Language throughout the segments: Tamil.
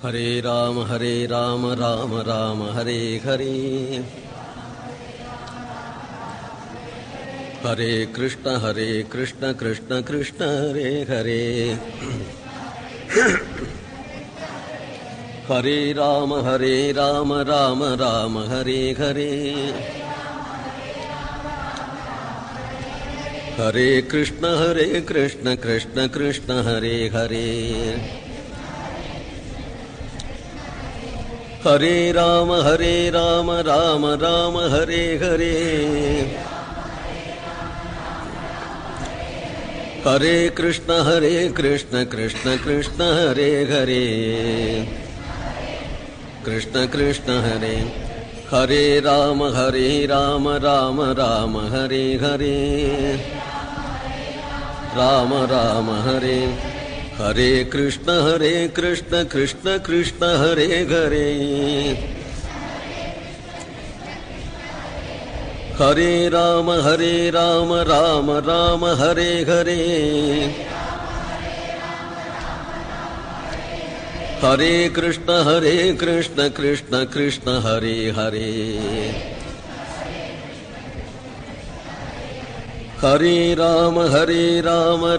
हरे राम राम राम हरे हरे, हरे कृष्ण कृष्ण कृष्ण हरे हरे, हरे राम राम राम हरे हरे, हरे कृष्ण कृष्ण कृष्ण हरे हरे, हरे राम राम राम हरे हरे, हरे कृष्ण कृष्ण कृष्ण हरे हरे, कृष्ण कृष्ण हरे, हरे राम राम राम हरे हरे, राम राम हरे, हरे कृष्ण कृष्ण कृष्ण हरे हरे, हरे राम राम राम हरे हरे, हरे कृष्ण कृष्ण कृष्ण हरे हरे, हरे राम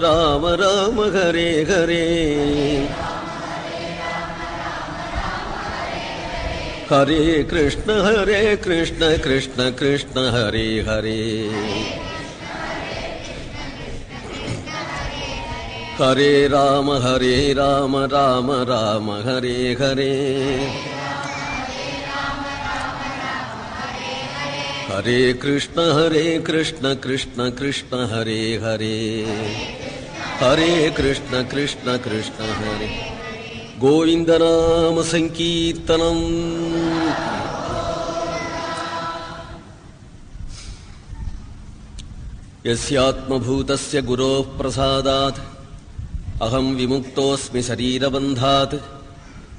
राम राम हरे हरे, हरे कृष्ण कृष्ण कृष्ण हरे हरे, हरे राम राम राम हरे हरे, हरे कृष्ण कृष्ण कृष्ण हरे हरे, हरे कृष्ण कृष्ण हरे, गोविंद नाम संकीर्तनम। यस्यात्मभूतस्य गुरोः प्रसादात् अहं विमुक्तोऽस्मि शरीरबन्धात्,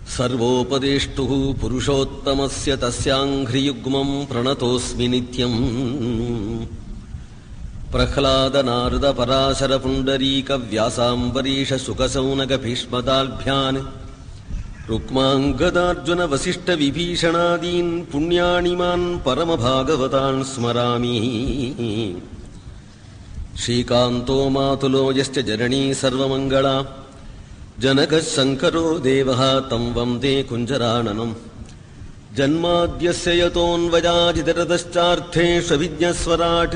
सर्वोपदेष्टुः पुरुषोत्तमस्य तस्याङ्घ्रियुग्मं प्रणतोऽस्मि नित्यम्। प्रह्लाद नारद पराशर पुण्डरीक व्यासाम्बरीष सुखसौनक भीष्मदाल्भ्यान्, रुक्माङ्गदार्जुन वसिष्ठ विभीषणादीन् पुण्यानिमान् परमभागवतान् स्मरामि। श्रीकान्तो मातुलो यश्च जननी सर्वमङ्गला, जनकः शङ्करो देवः तं वन्दे कुञ्जराननम्। जन्माद्यस्य यतोऽन्वयाजितरतश्चार्थेष्वभिज्ञस्वराट्,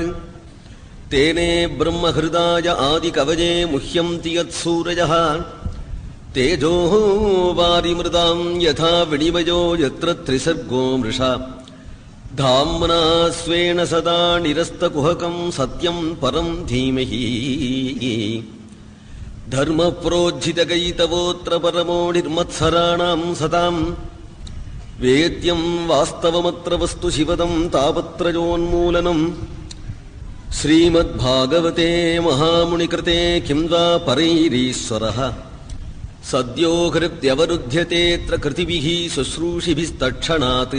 तेने ब्रह्महृदाय आदिकवये मुह्यन्ति यत्सूरयः। तेजो वारिमृदां यथा विनिमयो यत्र त्रिसर्गो मृषा, धाम्ना स्वेन सदा निरस्तकुहकं सत्यं परं धीमहि। धर्मप्रोज्झितगैतवोऽत्र परमो निर्मत्सराणां सताम्, वेद्यं वास्तवमत्र वस्तु शिवदं तापत्रयोन्मूलनम्। श्रीमद्भागवते महामुनिकृते किं वा परैरीश्वरः, सद्यो हृद्यवरुध्यतेऽत्र कृतिभिः शुश्रूषिभिस्तत्क्षणात्।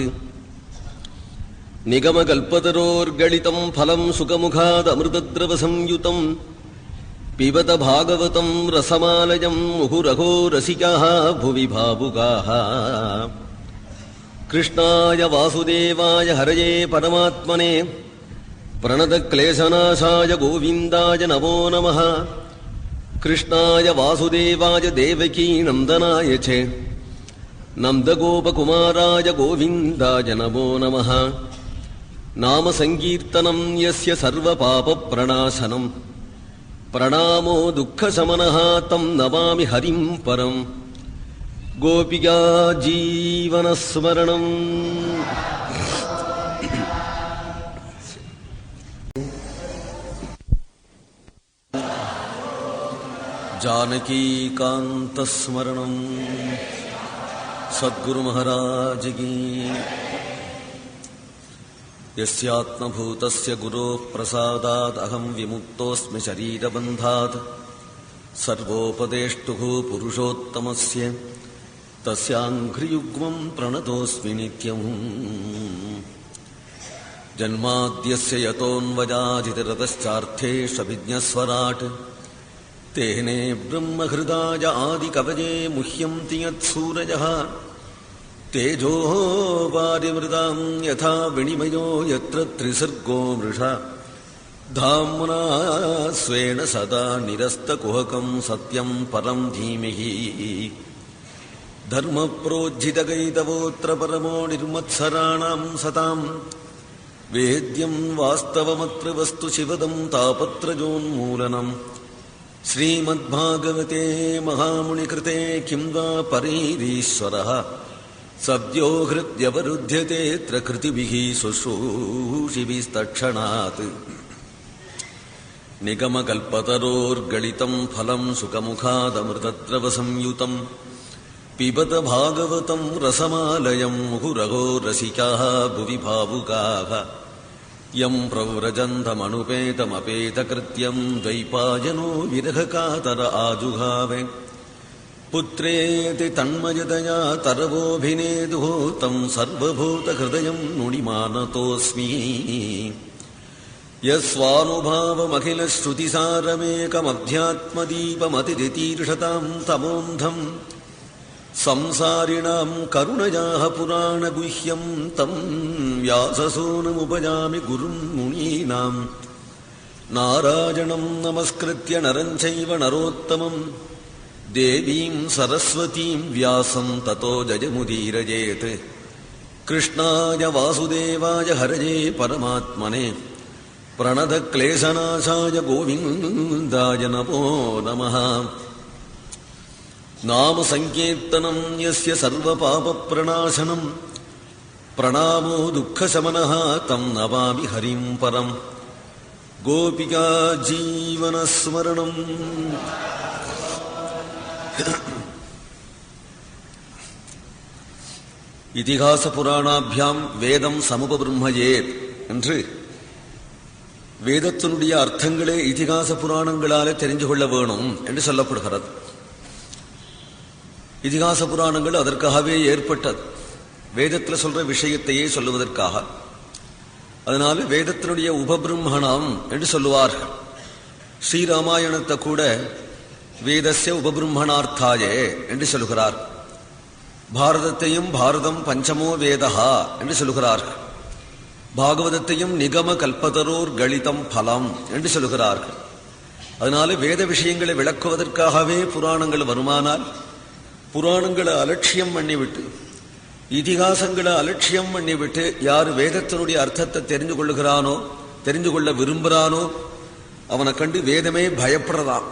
निगमकल्पतरोर्गलितं फलं सुखमुखादमृतद्रवसंयुतं, पिबत भागवतं रसमालयं मुहुरहो रसिकाः भुवि भावुकाः। कृष्णाय वासुदेवाय हरये परमात्मने, प्रणतक्लेशनाशाय गोविन्दाय नमो नमः। कृष्णाय वासुदेवाय देवकी नन्दनाय च नन्दगोपकुमाराय गोविन्दाय नमो नमः। नाम संकीर्तनं यस्य सर्वपापप्रणाशनम्, प्रणामो दुःखशमनः तं नमामि हरिं परम्। गोपिका जीवनस्मरणम्। जानकीकान्तस्मरणम्। सद्गुरु महाराज की। यस्यात्मभूतस्य गुरोः प्रसादात् अहं विमुक्तोऽस्मि शरीरबन्धात्, सर्वोपदेष्टुः पुरुषोत्तमस्य तस्याङ्घ्रियुग्मं प्रणतोऽस्मि नित्यम्। जन्माद्यस्य यतोऽन्वयाजितरतश्चार्थेष्वभिज्ञस्वराट्, तेने ब्रह्महृदाय आदिकवये मुह्यन्ति यत्सूरयः तेजो वारिमृतां यथा विनिमयो यत्र त्रिसर्गो मृषा धाम्ना स्वेन सदा निरस्तकुहकं सत्यं परं धीमहि धर्मप्रोज्झितगैतवोऽत्र परमो निर्मत्सराणां सतां वेद्यं वास्तवमत्र वस्तु शिवदं तापत्रयोन्मूलनम् श्रीमद्भागवते महामुनिकृते किं वा परीरीश्वरः सद्यो हृद्यवरुध्यतेऽत्र कृतिभिः शुश्रूषिभिस्तत्क्षणात् निगमकल्पतरोर्गलितं फलं सुखमुखादमृतद्रवसंयुतं पिबत भागवतं रसमालयं मुहुरहो रसिकाः भुवि भावुकाः यं प्रव्रजन्तमनुपेतमपेतकृत्यं द्वैपायनो विरहकातर आजुहावे पुत्रेति तन्मयतया तरवोऽभिनेदुः तं सर्वभूतहृदयं नुडिमानतोऽस्मि यस्वानुभावमखिलश्रुतिसारमेकमध्यात्मदीपमतिरितीर्षतां तमोऽन्धम् संसारिणां करुणयाः पुराणगुह्यं तं व्याससूनुमुपयामि गुरुं मुनीनां नारायणं नमस्कृत्य नरं चैव नरोत्तमं देवीं सरस्वतीं व्यासं ततो जयमुदीरयेत् कृष्णाय वासुदेवाय हरये परमात्मने प्रणतक्लेशनाशाय गोविन्दाय नमो नमः। नाम संकीर्तनं यस्य सर्वपापप्रणाशनं प्रणामो दुःखशमनः तं नमामि हरिं परं गोपिका जीवनस्मरणम्। இதிகாச புராணாபியாம் வேதம் சமுபபிரம்மயேத் என்று வேதத்தினுடைய அர்த்தங்களே இதிகாச புராணங்களாலே தெரிந்து கொள்ள வேணும் என்று சொல்லப்படுகிறது. இதிகாச புராணங்கள் அதற்காகவே ஏற்பட்டது, வேதத்தில் சொல்ற விஷயத்தையே சொல்லுவதற்காக. அதனால வேதத்தினுடைய உபபிரம்மணம் என்று சொல்லுவார்கள். ஸ்ரீராமாயணத்தை கூட வேதஸ்ய உபபிரம்மணார்த்தாயே என்று சொல்லுகிறார். பாரதத்தையும் பாரதம் பஞ்சமோ வேதஹா என்று சொல்லுகிறார்கள். பாகவதத்தையும் நிகம கல்பதரோர் கலிதம் பலம் என்று சொல்லுகிறார்கள். அதனால வேத விஷயங்களை விளக்குவதற்காகவே புராணங்கள் வருமானால் புராணங்களை அலட்சியம் பண்ணிவிட்டு இதிகாசங்களை அலட்சியம் பண்ணிவிட்டு யார் வேதத்தினுடைய அர்த்தத்தை தெரிந்து கொள்ளுகிறானோ தெரிந்து கொள்ள விரும்புகிறானோ அவனை கண்டு வேதமே பயப்படுறதாம்.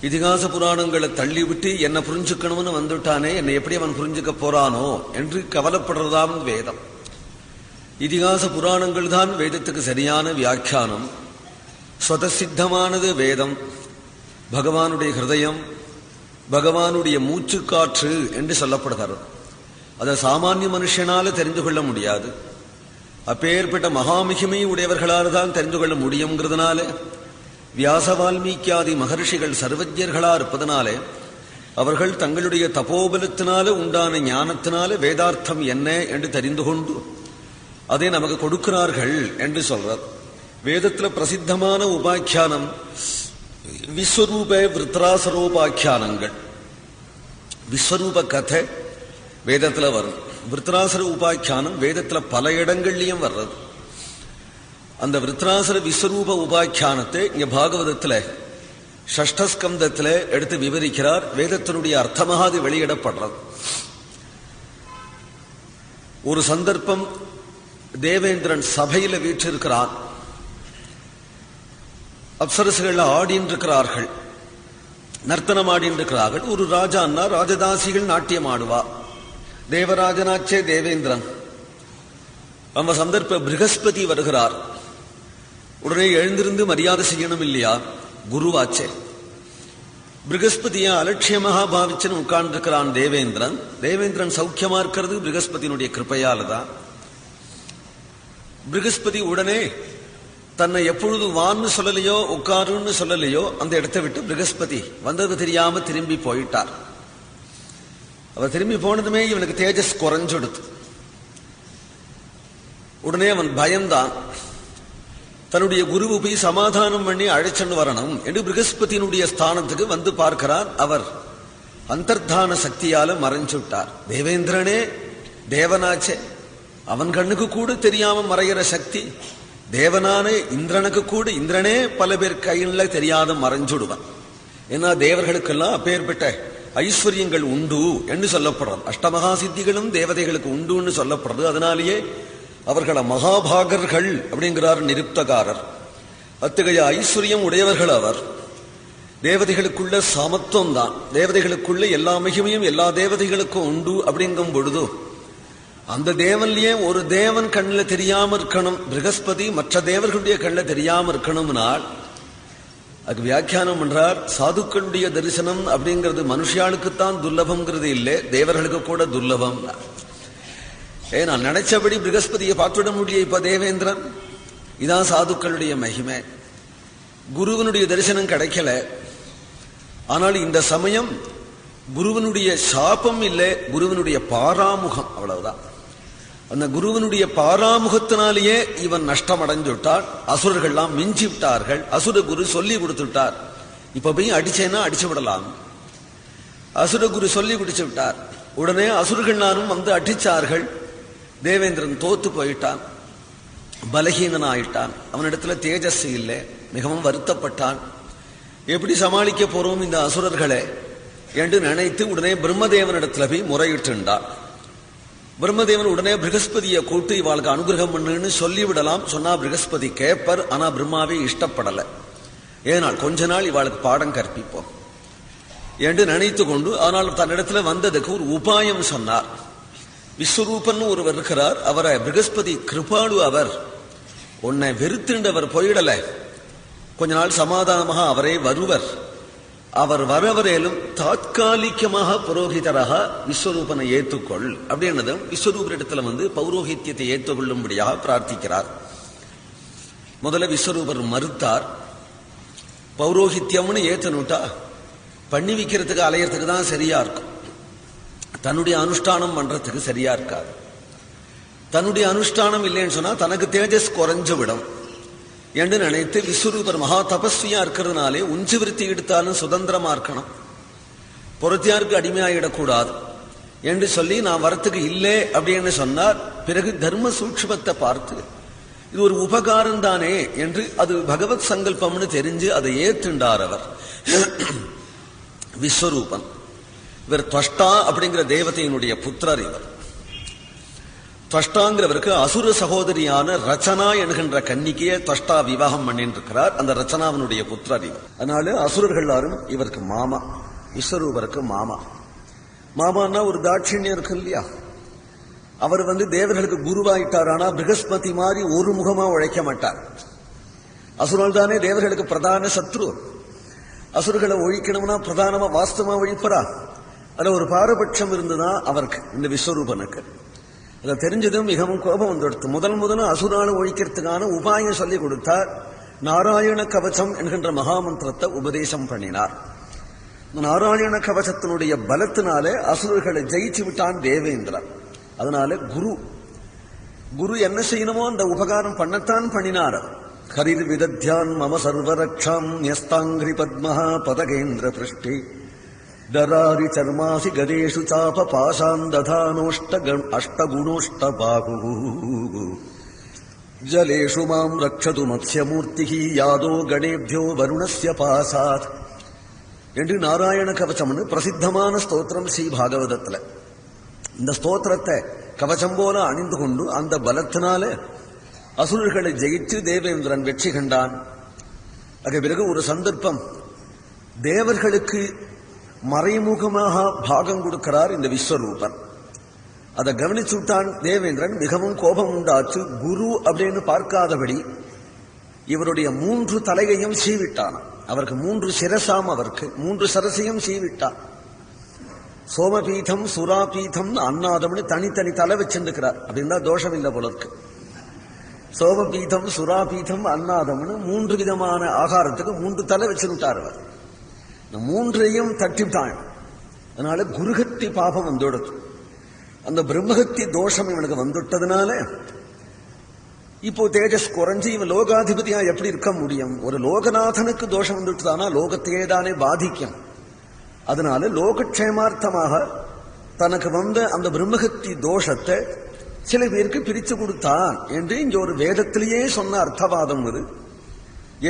இதிகாச புராணங்களை தள்ளிவிட்டு என்னை புரிஞ்சுக்கணும்னு வந்துட்டானே, என்னை எப்படி அவன் புரிஞ்சுக்க போறானோ என்று கவலைப்படுறதாம் வேதம். இதிகாச புராணங்கள் தான் வேதத்துக்கு சரியான வியாக்கியானம். ஸ்வதசித்தமானது வேதம். பகவானுடைய ஹிருதயம், பகவானுடைய மூச்சுக்காற்று என்று சொல்லப்படுகிறது. அதை சாமானிய மனுஷனால தெரிந்து கொள்ள முடியாது. அப்பேற்பட்ட மகாமிகிமை உடையவர்களால் தான் தெரிந்து கொள்ள முடியுங்கிறதுனால வியாச வால்மீகியாதி மகர்ஷிகள் சர்வஜர்களா இருப்பதனாலே அவர்கள் தங்களுடைய தபோபலத்தினால உண்டான ஞானத்தினால வேதார்த்தம் என்ன என்று தெரிந்து கொண்டு அதை நமக்கு கொடுக்கிறார்கள் என்று சொல்றார். வேதத்தில் பிரசித்தமான உபாக்கியானம் விஸ்வரூப விருத்ராசரோபாக்கியானங்கள். விஸ்வரூப கதை வேதத்தில் வரும். விருத்ராசர உபாக்கியானம் வேதத்தில் பல இடங்கள்லையும் வர்றது. அந்த விருத்ராசர விஸ்வரூப உபாக்கியானத்தை இங்க பாகவதத்தில் ஷஷ்டஸ்கந்தத்தில் எடுத்து விவரிக்கிறார். வேதத்தினுடைய அர்த்தமாக அது வெளியிடப்படுறது. ஒரு சந்தர்ப்பம் தேவேந்திரன் சபையில வீற்றிருக்கிறான். அப்சரசுகள் ஆடின்னு இருக்கிறார்கள், நர்த்தனம் ஆடின்னு இருக்கிறார்கள். ஒரு ராஜான்னா ராஜதாசிகள் நாட்டியம் ஆடுவா. தேவராஜனாச்சே தேவேந்திரன். அந்த சந்தர்ப்ப ப்ரஹஸ்பதி வருகிறார். உடனே எழுந்திருந்து மரியாதை செய்யணும் இல்லையா, குருவாச்சே. ப்ரஹஸ்பதியை அலட்சியமாக பாவிச்சுன்னு உட்கார்ந்துருக்கிறான் தேவேந்திரன். தேவேந்திரன் சௌக்கியமா இருக்கிறது ப்ரஹஸ்பதியினுடைய கிருப்பையால தான். ப்ரஹஸ்பதி உடனே தன்னை எப்பொழுது வான்னு சொல்லலையோ உட்காருன்னு சொல்லலையோ அந்த இடத்தை விட்டு ப்ரஹஸ்பதி வந்தது தெரியாம திரும்பி போயிட்டார். அவர் திரும்பி போனதுமே இவனுக்கு தேஜஸ் குறைஞ்செடுத்து. உடனே அவன் பயந்தான். தன்னுடைய குருவை போய் சமாதானம் பண்ணி அழைச்சன்னு வரணும் என்று ப்ரகஸ்பதியினுடைய ஸ்தானத்துக்கு வந்து பார்க்கிறார். அவர் அந்தர்தான சக்தியால மறைஞ்சுட்டார். தேவேந்திரனே தேவனாச்சே, அவன் கண்ணுக்கு கூட தெரியாம மறைகிற சக்தி தேவனானே இந்திரனுக்கு கூட, இந்திரனே பல பேர் கையில தெரியாத மறைஞ்சுடுவான். ஏன்னா தேவர்களுக்கெல்லாம் அப்பேற்பட்ட ஐஸ்வர்யங்கள் உண்டு என்று சொல்லப்படுறது. அஷ்டமகா சித்திகளும் தேவதைகளுக்கு உண்டுன்னு சொல்லப்படுறது. அதனாலேயே அவர்களை மகாபாகர்கள் அப்படிங்கிறார் நிருப்தகாரர். அத்தகைய ஐஸ்வர்யம் உடையவர்கள் அவர். தேவதைகளுக்குள்ள சமத்துவம் தான், தேவதைகளுக்குள்ள எல்லா மகிமையும் எல்லா தேவதைகளுக்கும் உண்டு. அப்படிங்கும் பொழுது அந்த தேவன்லயே ஒரு தேவன் கண்ணில் தெரியாம இருக்கணும், ப்ரகஸ்பதி மற்ற தேவர்களுடைய கண்ணில் தெரியாம இருக்கணும்னால் அதுக்கு வியாக்கியானம் பண்றார். சாதுக்களுடைய தரிசனம் அப்படிங்கிறது மனுஷியாளுக்குத்தான் துர்லபம்ங்கிறது இல்லை, தேவர்களுக்கு கூட துர்லபம். நான் நினைச்சபடி ப்ரகஸ்பதியை பார்த்துவிட முடியும் இப்ப தேவேந்திரன். இதான் சாதுக்களுடைய மகிமை. குருவனுடைய தரிசனம் கிடைக்கல. ஆனால் இந்த சமயம் குருவனுடைய சாபம் இல்லை, குருவனுடைய பாராமுகம், அவ்வளவுதான். அந்த குருவனுடைய பாராமுகத்தினாலேயே இவன் நஷ்டம் அடைஞ்சுட்டார். அசுரர்கள்லாம் மிஞ்சி விட்டார்கள். அசுர குரு சொல்லி கொடுத்துட்டார். இப்ப போய் அடிச்சேன்னா அடிச்சு விடலாம். அசுர குரு சொல்லி குடிச்சு விட்டார். உடனே அசுரர்கள்லாரும் வந்து அடிச்சார்கள். தேவேந்திரன் தோத்து போயிட்டான், பலகீனன் ஆயிட்டான். அவனிடத்துல தேஜஸ் இல்லை, மிகவும் வருத்தப்பட்டான். எப்படி சமாளிக்க போறோம் இந்த அசுரர்களை என்று நினைத்து உடனே பிரம்மதேவனிடத்துல போய் முறையிட்டுண்டான். பிரம்மதேவன் உடனே ப்ரகஸ்பதியை கூட்டு இவாளுக்கு அனுகிரகம் பண்ணுன்னு சொல்லிவிடலாம். சொன்னா ப்ரகஸ்பதி கேப்பர். ஆனா பிரம்மாவே இஷ்டப்படல. ஏனால் கொஞ்ச நாள் இவாளுக்கு பாடம் கற்பிப்போம் என்று நினைத்து கொண்டு ஆனால் தன்னிடத்துல வந்ததுக்கு ஒரு உபாயம் சொன்னார். விஸ்வரூபன் ஒருவர் இருக்கிறார். அவரை ப்ரகஸ்பதி கிருபாளு. அவர் உன்னை வெறுத்துண்டவர் போயிடல, கொஞ்ச நாள் சமாதானமாக அவரே வருவர். அவர் வரவரேலும் தாத்காலிகமாக புரோகிதராக விஸ்வரூபனை ஏற்றுக்கொள் அப்படின்னது. விஸ்வரூபரிடத்துல வந்து பௌரோகித்தியத்தை ஏற்றுக்கொள்ளும்படியாக பிரார்த்திக்கிறார். முதல்ல விஸ்வரூபர் மறுத்தார். பௌரோகித்தியம்னு ஏத்தனுட்டா பண்ணி வைக்கிறதுக்கு அலையறதுக்கு தான் சரியா இருக்கும், தன்னுடைய அனுஷ்டானம் பண்றதுக்கு சரியா இருக்காது. தன்னுடைய அனுஷ்டானம் இல்லைன்னு சொன்னா தனக்கு தேஜஸ் குறைஞ்சு விடும் என்று நினைத்து விஸ்வரூபர் மகா தபஸ்வியா இருக்கிறதுனாலே உஞ்சு விருத்தி எடுத்தாலும் சுதந்திரமா இருக்கணும், புறத்தியாருக்கு அடிமையாயிடக்கூடாது என்று சொல்லி நான் வரத்துக்கு இல்லை அப்படின்னு சொன்னார். பிறகு தர்ம சூட்சுமத்தை பார்த்து இது ஒரு உபகாரம் தானே என்று அது பகவத் சங்கல்பம்னு தெரிஞ்சு அதை ஏத்துண்டார் அவர் விஸ்வரூபன். இவர் துவஷ்டா அப்படிங்கிற தேவதையினுடைய புத்திரர். இவர் துவஷ்டாங்கிறவருக்கு அசுர சகோதரியான ரச்சனா என்கின்ற கன்னிக்கையை துவஷ்டா விவாகம் பண்ணிட்டு இருக்கிறார். அந்த ரச்சனாவனுடைய புத்திரர் இவர். அதனால அசுரர்கள் எல்லாரும் இவருக்கு மாமா, விஸ்வரூபருக்கு மாமா. மாமான்னா ஒரு தாட்சிணியம் இருக்கு இல்லையா, அவர் வந்து தேவர்களுக்கு குருவாயிட்டார். ஆனா ப்ரகஸ்பதி மாதிரி ஒரு முகமா உழைக்க மாட்டார். அசுரர்கள் தானே தேவர்களுக்கு பிரதான சத்ரு. அசுரர்களை ஒழிக்கணும்னா பிரதானமா வாஸ்தவமா ஒழிப்பரா? அதுல ஒரு பாரபட்சம் இருந்துதான் அவருக்கு, இந்த விஸ்வரூபனுக்கு. அதை தெரிஞ்சதும் மிகவும் கோபம் வந்துடுத்து. முதல் அசுரான ஒழிக்கிறதுக்கான உபாயம் சொல்லி கொடுத்தார். நாராயண கவசம் என்கின்ற மகாமந்திரத்தை உபதேசம் பண்ணினார். நாராயண கவசத்தினுடைய பலத்தினாலே அசுரர்களை ஜெயிச்சு விட்டான் தேவேந்திரன். அதனால குரு என்ன செய்யணுமோ அந்த உபகாரம் பண்ணத்தான் பண்ணினார். ஹரிர் விதத்யான் மம சர்வரக்ஷாம் ன்யஸ்தாங்கிரி பத்மஹா பதகேந்திர பிருஷ்டி தராரி சர்மாசி கதேஷு சாப பாசாந்ததானோஷ்ட பாகு ஜலேஷு மாம் ரக்ஷது மத்ஸ்யமூர்த்தி யாதோ கணேபியோ வருணஸ்ய பாசாத் என்று நாராயண கவசம்னு பிரசித்தமான ஸ்தோத்திரம் ஸ்ரீ பாகவதத்துல. இந்த ஸ்தோத்திரத்தை கவசம் போல அணிந்து கொண்டு அந்த பலத்தினால அசுரர்களை ஜெயித்து தேவேந்திரன் வெற்றி கண்டான். அதற்கு பிறகு ஒரு சந்தர்ப்பம் தேவர்களுக்கு மறைமுகமாக பாகம் கொடுக்கிறார் இந்த விஸ்வரூபன். அதை கவனிச்சுட்டான் தேவேந்திரன். மிகவும் கோபம் உண்டாச்சு. குரு அப்படின்னு பார்க்காதபடி இவருடைய 3 தலையையும் சீவிட்டான். அவருக்கு 3 சிரசாம், அவருக்கு 3 சரசையும் சீவிட்டான். சோமபீதம் சுராபீதம் அன்னாதம்னு தனித்தனி தலை வச்சிருக்கிறார். அப்படின்னா தோஷம் இல்லை போல இருக்கு. சோமபீதம் சுராபீதம் அன்னாதம்னு 3 விதமான ஆகாரத்துக்கு 3 தலை வச்சுட்டார் அவர். இந்த 3ஐயும் தட்டிவிட்டான். அதனால குருகத்தி பாபம் வந்துடுது. அந்த பிரம்மகத்தி தோஷம் இவனுக்கு வந்துட்டதுனால இப்போ தேஜஸ் குறைஞ்சு இவன் லோகாதிபதியா எப்படி இருக்க முடியும்? ஒரு லோகநாதனுக்கு தோஷம் வந்துட்டுதானா லோகத்தையே தானே பாதிக்கும். அதனால லோகக்ஷேமார்த்தமாக தனக்கு வந்த அந்த பிரம்மஹத்தி தோஷத்தை சில பேருக்கு பிரிச்சு கொடுத்தான் என்று இங்க ஒரு வேதத்திலேயே சொன்ன அர்த்தவாதம் இது.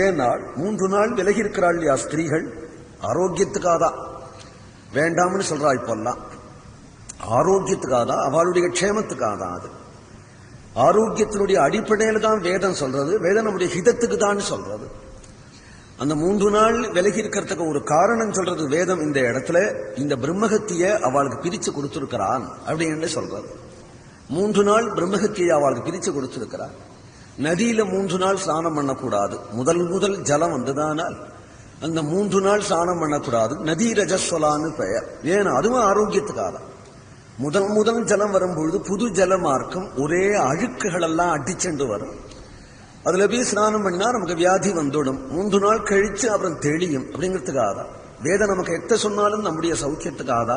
ஏனால் 3 நாள் விலகி இருக்கிறாள் இல்லையா ஸ்திரீகள், ஆரோக்கியத்துக்காதான் வேண்டாம்னு சொல்றா. இப்பெல்லாம் ஆரோக்கியத்துக்காதான், அவளுடைய க்ஷேமத்துக்காதான். அது ஆரோக்கியத்தினுடைய அடிப்படையில தான் வேதம் சொல்றது. வேதம் நம்முடைய ஹிதத்துக்கு தான் சொல்றது. அந்த 3 நாள் விலகி இருக்கிறதுக்கு ஒரு காரணம் சொல்றது வேதம். இந்த இடத்துல இந்த பிரம்மஹத்திய அவளுக்கு பிரிச்சு கொடுத்திருக்கிறான் அப்படின்னு சொல்றது. 3 நாள் பிரம்மஹத்தியை அவளுக்கு பிரிச்சு கொடுத்திருக்கிறார். நதியில 3 நாள் ஸ்நானம் பண்ணக்கூடாது. முதல் ஜலம் வந்ததானால் அந்த 3 நாள் ஸ்நானம் பண்ணக்கூடாது. நதி ரஜஸ்வலான்னு பெயர். ஏன்னா அதுவும் ஆரோக்கியத்துக்காக. முதல் ஜலம் வரும்பொழுது புது ஜலமா இருக்கும், ஒரே அழுக்குகள் எல்லாம் அடிச்சென்று வரும். அதுல போய் ஸ்நானம் பண்ணினா நமக்கு வியாதி வந்துடும். 3 நாள் கழிச்சு அப்புறம் தெளியும். அப்படிங்கிறதுக்காக வேதம் நமக்கு எத்த சொன்னாலும் நம்முடைய சௌக்கியத்துக்காக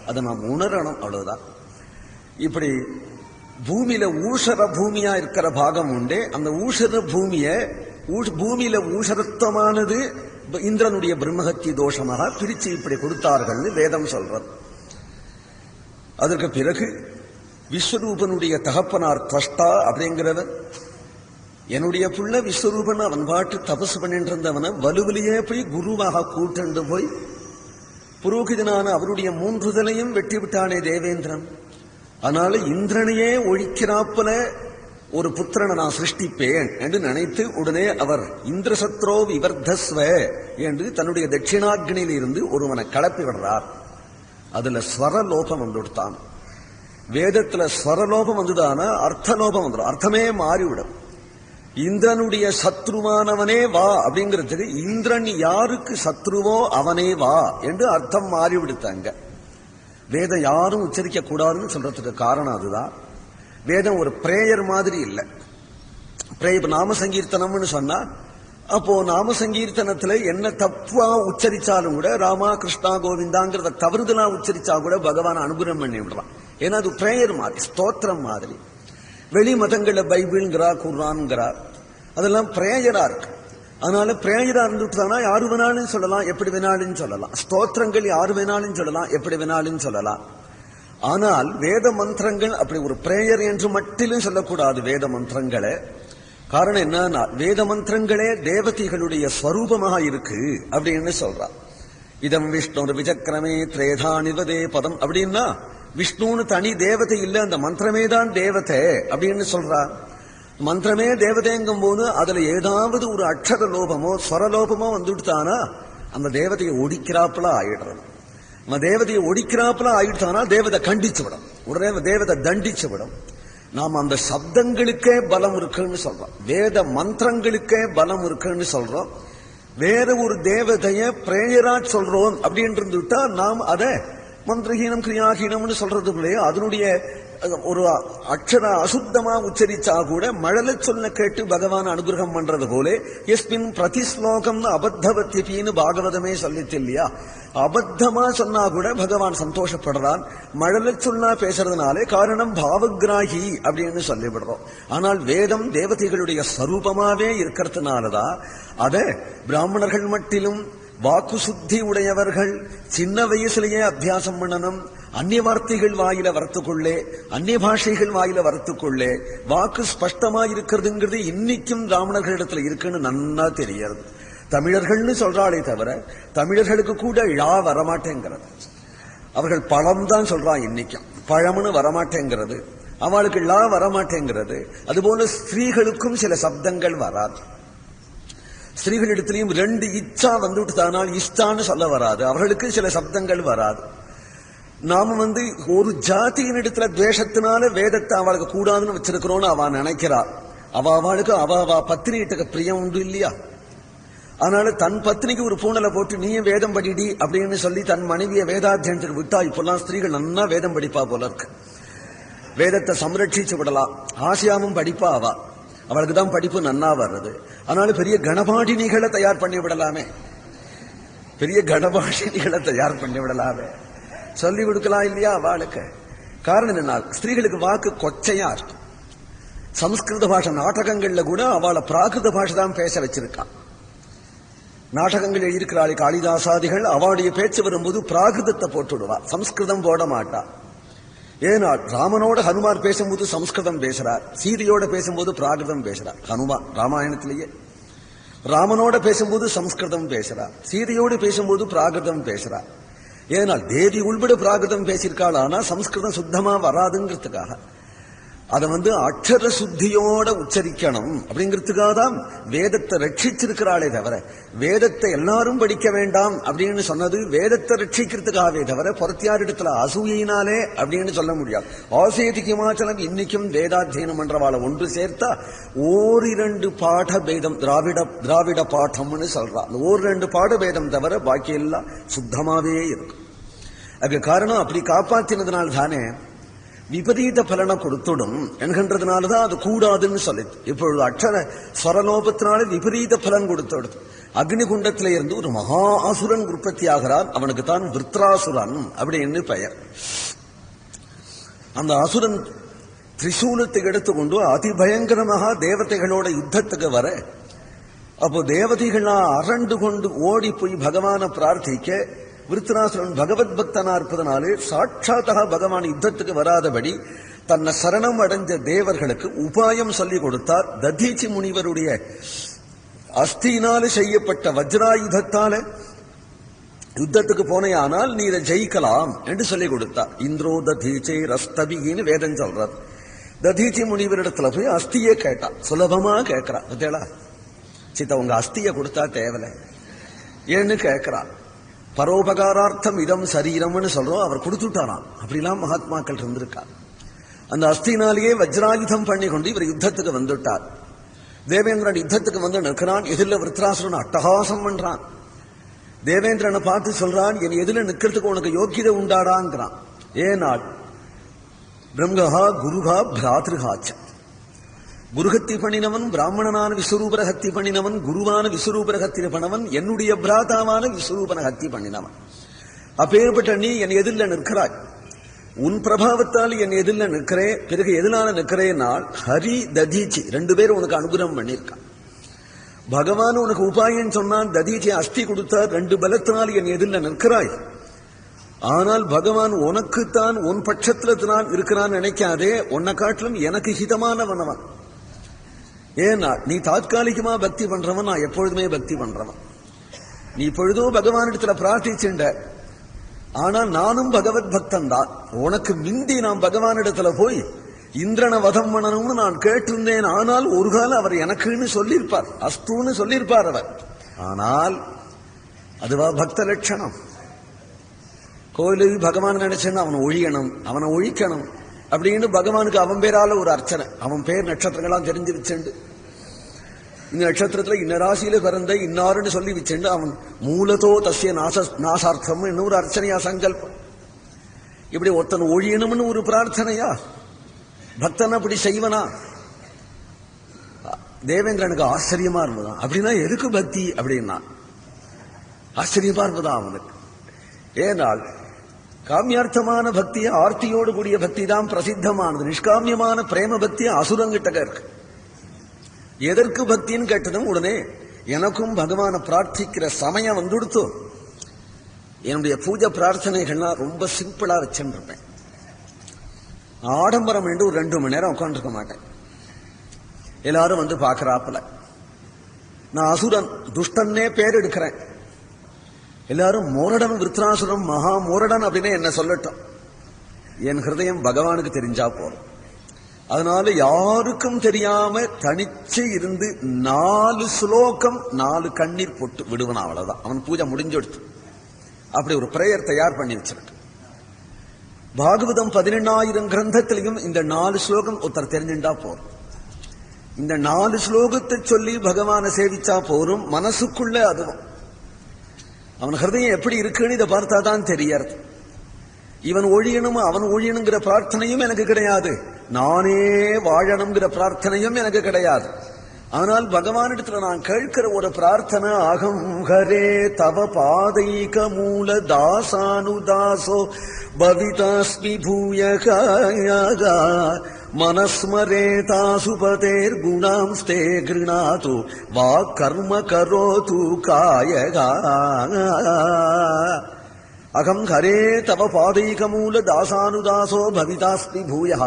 அதை நாம் உணரணும், அவ்வளவுதான். இப்படி பூமியில ஊஷர பூமியா இருக்கிற பாகம் உண்டே, அந்த ஊஷர பூமியில ஊஷரத்துவமானது இந்திரனுடைய பிரம்மஹத்தி தோஷமாக பிரிச்சு இப்படி கொடுத்தார்கள் வேதம் சொல்றது. அதற்கு பிறகு விஸ்வரூபனுடைய தகப்பனார் துவஷ்டா அப்படிங்கிறவர், என்னுடைய புள்ள விஸ்வரூபன் அவன் பாட்டு தபசு பண்ணிட்டு இருந்தவன வலுவிலேயே போய் குருவாக கூட்டண்டு போய் புரோகிதனான அவருடைய 3 தலையும் வெட்டி விட்டானே தேவேந்திரன். அதனால இந்திரனையே ஒழிக்கிறாப்புல ஒரு புத்திரனை நான் சிருஷ்டிப்பேன் என்று நினைத்து உடனே அவர் இந்திரசத்ரோ விவர்தஸ்வ என்று தன்னுடைய தட்சிணாக்னியில் இருந்து ஒருவனை கிளப்பி விடுறார். அதுல ஸ்வரலோபம் வந்துடுத்தான். வேதத்துல ஸ்வரலோபம் வந்துதானா அர்த்தலோபம் வந்துடும், அர்த்தமே மாறிவிடும். இந்திரனுடைய சத்ருவானவனே வா அப்படிங்கிறதுக்கு இந்திரன் யாருக்கு சத்ருவோ அவனே வா என்று அர்த்தம் மாறிவிடுத்தாங்க. வேதம் யாரும் உச்சரிக்க கூடாதுன்னு சொல்றதுக்கு காரணம் அதுதான். வேதம் ஒரு பிரேயர் மாதிரி இல்லை. நாம சங்கீர்த்தனம்னு சொன்னா அப்போ நாம சங்கீர்த்தனத்துல என்ன தப்பா உச்சரிச்சாலும் கூட ராமா கிருஷ்ணா கோவிந்தாங்கிறத தவறுதலா உச்சரிச்சா கூட பகவான் அனுகிரகம் பண்ணி விடுறான். ஏன்னா அது பிரேயர் மாதிரி, ஸ்தோத்திரம் மாதிரி. வெளி மதங்கள்ல பைபிள்ங்கிறா குர்ஆன்ங்கிறார், அதெல்லாம் பிரேயரா இருக்கு. அதனால பிரேயரா இருந்துட்டுதானா யாரு வேணாலும் சொல்லலாம், எப்படி வேணாலும் சொல்லலாம். ஸ்தோத்திரங்கள் யாரு வேணாலும் சொல்லலாம், எப்படி வேணாலும் சொல்லலாம். ஆனால் வேத மந்திரங்கள் அப்படி ஒரு பிரேயர் என்று மட்டிலும் சொல்லக்கூடாது வேத மந்திரங்களை. காரணம் என்னன்னா வேத மந்திரங்களே தேவதைகளுடைய ஸ்வரூபமாக இருக்கு அப்படின்னு சொல்றா. இதம் விஷ்ணு விசக்கிரமே திரேதா நிவதே பதம் அப்படின்னா விஷ்ணுன்னு தனி தேவதை இல்ல, அந்த மந்திரமே தான் தேவதை அப்படின்னு சொல்றா. மந்திரமே தேவதைங்கும் போது அதுல ஏதாவது ஒரு அக்ஷர லோபமோ ஸ்வரலோபமோ வந்துட்டானா அந்த தேவதையை ஒடிக்கிறாப்புல ஆயிடுறது. நம்ம தேவதையை ஒடிக்கிறாப்புல ஆயிடுத்தானா தேவதை கண்டிச்சு விடும், உடனே தேவதை தண்டிச்சு விடும். நாம் அந்த சப்தங்களுக்கே பலம் இருக்குன்னு சொல்றோம், வேத மந்திரங்களுக்கே பலம் இருக்குன்னு சொல்றோம். வேற ஒரு தேவதைய பிரேயரா சொல்றோம் அப்படின்னு இருந்துட்டா நாம் அதை மந்திரஹீனம் கிரியாஹீனம்னு சொல்றது இல்லையோ, அதனுடைய ஒரு அக்ஷர அசுத்தமா உச்சரிச்சா கூட மழலை சொல்ல கேட்டு பகவான் அனுகிரகம் பண்றது போல எஸ்மின் பிரதிஸ்லோகம் அபத்தவத்தின்னு பாகவதமே சொல்லிச்சு இல்லையா. அபத்தமா சொன்னா கூட பகவான் சந்தோஷப்படுறான். மழலை சொன்னா பேசுறதுனாலே காரணம் பாவகிராகி அப்படின்னு சொல்லிவிடுறோம். ஆனால் வேதம் தேவதைகளுடைய ஸ்வரூபமாவே இருக்கிறதுனாலதான் அதை பிராமணர்கள் மட்டிலும் வாக்கு சுத்தி உடையவர்கள் சின்ன வயசுலயே அபியாசம் பண்ணணும். அந்நிய வார்த்தைகள் வாயில வரத்துக்குள்ளே, அந்நிய பாஷைகள் வாயில வரத்துக்குள்ளே வாக்கு ஸ்பஷ்டமா இருக்கிறதுங்கிறது இன்னைக்கும் பிராமணர்களிடத்துல இருக்குன்னு நன்னா தெரியாது. தமிழர்கள்னு சொல்றாளே தவிர தமிழர்களுக்கு கூட ழா வரமாட்டேங்கிறது. அவர்கள் பழம் தான் சொல்றான், இன்னைக்கும் பழம்னு வரமாட்டேங்கிறது, அவளுக்கு ழா வரமாட்டேங்கிறது. அதுபோல ஸ்திரீகளுக்கும் சில சப்தங்கள் வராது. ஸ்திரீகளிடத்திலையும் 2 இச்சா வந்துவிட்டுதானால் இஷ்டான்னு சொல்ல வராது, அவர்களுக்கு சில சப்தங்கள் வராது. நாம ஒரு ஜாதியின் இடத்துல துவேஷத்தினால வேதத்தை அவளுக்கு கூடாதுன்னு வச்சிருக்கிறோம்னு அவ நினைக்கிறாள். அவளுக்கு அவ பத்தினிகிட்ட பிரியம் உண்டு இல்லையா. அதனால தன் பத்னிக்கு ஒரு பூனலை போட்டு நீயும் வேதம் படிடி அப்படின்னு சொல்லி தன் மனைவியை வேதாத்தியனத்துக்கு விட்டா இப்பெல்லாம் ஸ்திரீகள் நன்னா வேதம் படிப்பா போல இருக்கு. வேதத்தை சம்ரட்சிச்சு விடலாம். ஆசியாவும் படிப்பா அவளுக்கு தான் படிப்பு நன்னா வர்றது. அதனால பெரிய கணபாடினிகளை தயார் பண்ணி விடலாமே, பெரிய கணபாடினிகளை தயார் பண்ணி விடலாமே, சொல்லி கொடுக்கலாம் இல்லையா அவளுக்கு. காரணம் என்ன, ஸ்திரீகளுக்கு வாக்கு கொச்சையா இருக்கும். சம்ஸ்கிருத பாஷை நாடகங்கள்ல கூட அவளை பிராகிருத பாஷை தான் பேச வச்சிருக்கான். நாடகங்கள் எழுதியிருக்கிறாள் காளிதாசாதிகள், அவளுடைய பேச்சு வரும்போது பிராகிருதத்தை போட்டுடுவா, சம்ஸ்கிருதம் போட மாட்டா. ஏன்னா ராமனோட ஹனுமார் பேசும்போது சம்ஸ்கிருதம் பேசுறார், சீதையோட பேசும்போது பிராகிருதம் பேசுறார். ஹனுமான் ராமாயணத்திலேயே ராமனோட பேசும்போது சம்ஸ்கிருதம் பேசுறார், சீதையோடு பேசும்போது பிராகிருதம் பேசுறார். ஏனால் தேவி உள்பட பிராகிருதம் பேசியிருக்காள், ஆனா சம்ஸ்கிருதம் சுத்தமா வராதுங்கிறதுக்காக அதை அக்ஷர சுத்தியோட உச்சரிக்கணும் அப்படிங்கிறதுக்காக தான் வேதத்தை ரட்சிச்சிருக்கிறாளே தவிர, வேதத்தை எல்லாரும் படிக்க வேண்டாம் அப்படின்னு சொன்னது வேதத்தை ரட்சிக்கிறதுக்காகவே தவிர பொறத்தியாரிடத்துல அசூயினாலே அப்படின்னு சொல்ல முடியாது. ஆசேதிக்கு மாச்சலம் இன்னைக்கும் வேதாத்தியனம் பண்றவாளை ஒன்று சேர்த்தா ஓரிரண்டு பாட பேதம், திராவிட பாடம்னு சொல்றா. அந்த ஓரிரண்டு பாட பேதம் தவிர பாக்கி எல்லாம் சுத்தமாவே இருக்கும். அதுக்கு காரணம் அப்படி காப்பாத்தினதுனால தானே விபரீத பலனை கொடுத்துடும் என்கின்றதுனாலதான் அது கூடாதுன்னு சொல்லிது. இப்பொழுது அக்ஷர ஸ்வரலோபத்தினால விபரீத பலன் கொடுத்துடுது. அக்னிகுண்டத்தில இருந்து ஒரு மகா அசுரன் உற்பத்தி ஆகிறான், அவனுக்கு தான் விருத்ராசுரன் அப்படின்னு பெயர். அந்த அசுரன் திரிசூலத்தை எடுத்துக்கொண்டு அதிபயங்கரமாக தேவதைகளோட யுத்தத்துக்கு வர, அப்போ தேவதைகளா அரண்டு கொண்டு ஓடி போய் பகவானை பிரார்த்திக்க, விருத்ராசுரன் பகவத் பக்தனா இருப்பதனாலே சாட்சாத்தா பகவான் யுத்தத்துக்கு வராதபடி தன்னை சரணம் அடைஞ்ச தேவர்களுக்கு உபாயம் சொல்லிக் கொடுத்தார். ததீச்சி முனிவருடைய அஸ்தியினால செய்யப்பட்ட வஜ்ராயுதத்தால யுத்தத்துக்கு போனையானால் நீ இதை ஜெயிக்கலாம் என்று சொல்லிக் கொடுத்தார். இந்திரோ ததீச்சை ரஸ்தபின்னு வேதம் சொல்றார். ததீச்சி முனிவரிடத்துல போய் அஸ்தியே கேட்டா, சுலபமா கேட்கிறா. பத்தியலா சித்த உங்க அஸ்திய கொடுத்தா தேவலை ஏன்னு கேட்கிறா. பரோபகாரார்த்தம் இதம் சரீரம்னு சொல்றோம், அவர் கொடுத்துட்டாராம். அப்படிலாம் மகாத்மாக்கள் இருந்திருக்கா. அந்த அஸ்தினாலேயே வஜ்ராயுதம் பண்ணி கொண்டு இவர் யுத்தத்துக்கு வந்துட்டார். தேவேந்திரன் யுத்தத்துக்கு வந்து நிற்கிறான். எதிரில் விருத்ராசுரன் அட்டகாசம் பண்றான். தேவேந்திரனை பார்த்து சொல்றான், என் எதிரில் நிற்கிறதுக்கு உனக்கு யோக்கியதை உண்டாடாங்கிறான். ஏனால் பிரம்மகா குருகா பிராத்ருகாச்ச, குருஹத்தி பண்ணினவன் பிராமணனான விஸ்வரூபர ஹத்தி பண்ணினவன், குருவான விஸ்வரூபர ஹத்தி பண்ணவன், என்னுடைய பிராதாவான விஸ்வரூபன ஹத்தி பண்ணினவன். அப்பேற்பட்ட நீ என் எதிரில் நிற்கிறாய். உன் பிரபாவத்தால் என் எதிரில் நிற்கிறே. பிறகு எதிரான நிற்கிறேனால் ஹரி ததீச்சி ரெண்டு பேரும் உனக்கு அனுகிரகம் பண்ணியிருக்கான். பகவான் உனக்கு உபாயம் சொன்னான், ததீச்சி அஸ்தி கொடுத்தார், ரெண்டு பலத்தினால் என் எதிரில் நிற்கிறாய். ஆனால் பகவான் உனக்குத்தான் உன் பட்சத்துல தான் இருக்கிறான் நினைக்காதே. உன்னை காட்டிலும் எனக்கு ஹிதமானவனவன். ஏன்னா நீ தாத்காலிகமா பக்தி பண்றவன், நான் எப்பொழுதுமே பக்தி பண்றவன். நீ இப்பொழுதோ பகவானிடத்துல பிரார்த்திச்சுண்ட, ஆனா நானும் பகவத் பக்தன் தான். உனக்கு மிந்தி நான் பகவானிடத்துல போய் இந்திரனை வதம் பண்ணணும்னு நான் கேட்டிருந்தேன். ஆனால் ஒரு காலம் அவர் எனக்குன்னு சொல்லியிருப்பார், அஸ்தூன்னு சொல்லியிருப்பார் அவர். ஆனால் அதுவா பக்த லட்சணம்? கோயிலுக்கு பகவான் நினைச்சேன்னு அவனை ஒழியணும், அவனை ஒழிக்கணும் அப்படின்னு பகவானுக்கு அவன் பேரால ஒரு அர்ச்சனை. அவன் பேர் நட்சத்திரங்களாம் தெரிஞ்சு வச்சுண்டு, இந்த நட்சத்திரத்துல இன்ன ராசியில பிறந்த இன்னாருன்னு சொல்லி வச்சுண்டு, அவன் மூலத்தோ தசிய நாசார்த்தம் இன்னொரு அர்ச்சனையா சங்கல்பம். இப்படி ஒருத்தன் ஒழியணும்னு ஒரு பிரார்த்தனையா? பக்தன் அப்படி செய்வனா? தேவேந்திரனுக்கு ஆச்சரியமா இருந்ததான். அப்படின்னா எதுக்கு பக்தி அப்படின்னா ஆச்சரியமா இருந்ததான் அவனுக்கு. ஏனால் காமியார்த்தமான பக்திய ஆர்த்தியோடு கூடிய பக்தி தான் பிரசித்தமானது. நிஷ்காமியமான பிரேம பக்தி அசுரங்கிட்ட இருக்கு. எதற்கு பக்தின்னு கேட்டதும் உடனே எனக்கும் பகவானை பிரார்த்திக்கிற சமயம் வந்துடுத்து. என்னுடைய பூஜை பிரார்த்தனைகள்லாம் ரொம்ப சிம்பிளா வச்சுருப்பேன். ஆடம்பரம் என்று ஒரு 2 மணி நேரம் உட்காந்துருக்க மாட்டேன். எல்லாரும் வந்து பாக்குறாப்புல. நான் அசுரன் துஷ்டன்னே பேர் எடுக்கிறேன். எல்லாரும் மோரடன் விருத்ராசுரம் மகா மோரடன் அப்படின்னு என்ன சொல்லட்டும். என் ஹிருதயம் பகவானுக்கு தெரிஞ்சா போறோம். அதனால யாருக்கும் தெரியாம தனிச்சு இருந்து 4 ஸ்லோகம் 4 கண்ணீர் போட்டு விடுவன். அவ்வளவுதான், அவன் பூஜை முடிஞ்செடுத்து. அப்படி ஒரு பிரேயர் தயார் பண்ணி வச்சிருக்கு. பாகவதம் 18,000 கிரந்தத்திலையும் இந்த 4 ஸ்லோகம் ஒருத்தர் தெரிஞ்சுட்டா போறோம். இந்த 4 ஸ்லோகத்தை சொல்லி பகவானை சேவிச்சா போரும். மனசுக்குள்ள அதுவும் அவன் ஹிருதயம் எப்படி இருக்குன்னு இதை பார்த்தா தான் தெரியறது. இவன் ஒழியணும் அவன் ஒழியணுங்கிற பிரார்த்தனையும் எனக்கு கிடையாது, நானே வாழணுங்கிற பிரார்த்தனையும் எனக்கு கிடையாது. ஆனால் பகவானிடத்துல நான் கேட்கிற ஒரு பிரார்த்தனை, அகம் ஹரே தவ பாதைக மூல தாசானுதாசோ பவிதாஸ்மி பூயகா மனஸ்மரேதா சுபதேர் குணாம்ஸ்தே கிருணாது வா கர்ம கரோது காயகா அகம் ஹரே தவ பாதைகமூல தாசானுதாசோ பவிதாஸ்மி பூயா.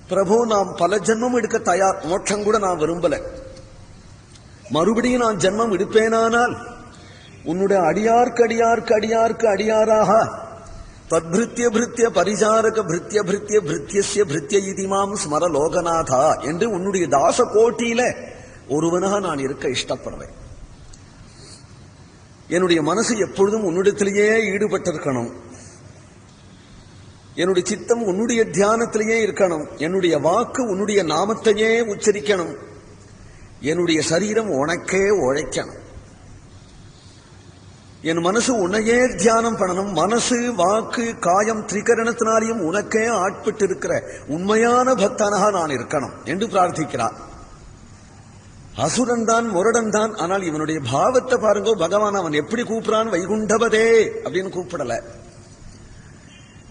பிரபு, நாம் பல ஜென்மம் எடுக்க தயார், மோட்சம் கூட நான் விரும்பல. மறுபடியும் நான் ஜென்மம் எடுப்பேனானால் உன்னுடைய அடியார்க்கு அடியார்க்கு அடியார்க்கு அடியாராக தத்பிருத்திய பிருத்திய பரிசாரக பிருத்திய பிருத்திய பிருத்தியஸ்ய பிருத்திய இதிமாம் ஸ்மர லோகநாதா என்று உன்னுடைய தாச கோட்டியில ஒருவனாக நான் இருக்க இஷ்டப்படுறேன். என்னுடைய மனசு எப்பொழுதும் உன்னிடத்திலேயே ஈடுபட்டிருக்கணும். என்னுடைய சித்தம் உன்னுடைய தியானத்திலேயே இருக்கணும். என்னுடைய வாக்கு உன்னுடைய நாமத்தையே உச்சரிக்கணும். என்னுடைய சரீரம் உனக்கே உழைக்கணும். என் மனசு உன்னையே தியானம் பண்ணணும். மனசு வாக்கு காயம் திரிகரணத்தினாலையும் உனக்கே ஆட்பட்டு இருக்கிற உண்மையான பக்தனாக நான் இருக்கணும் என்று பிரார்த்திக்கிறார். அசுரன் தான், முரடன் தான். ஆனால் இவனுடைய பாவத்தை பாருங்க பகவான். அவன் எப்படி கூப்பிடான்? வைகுண்டபதே அப்படின்னு கூப்பிடல,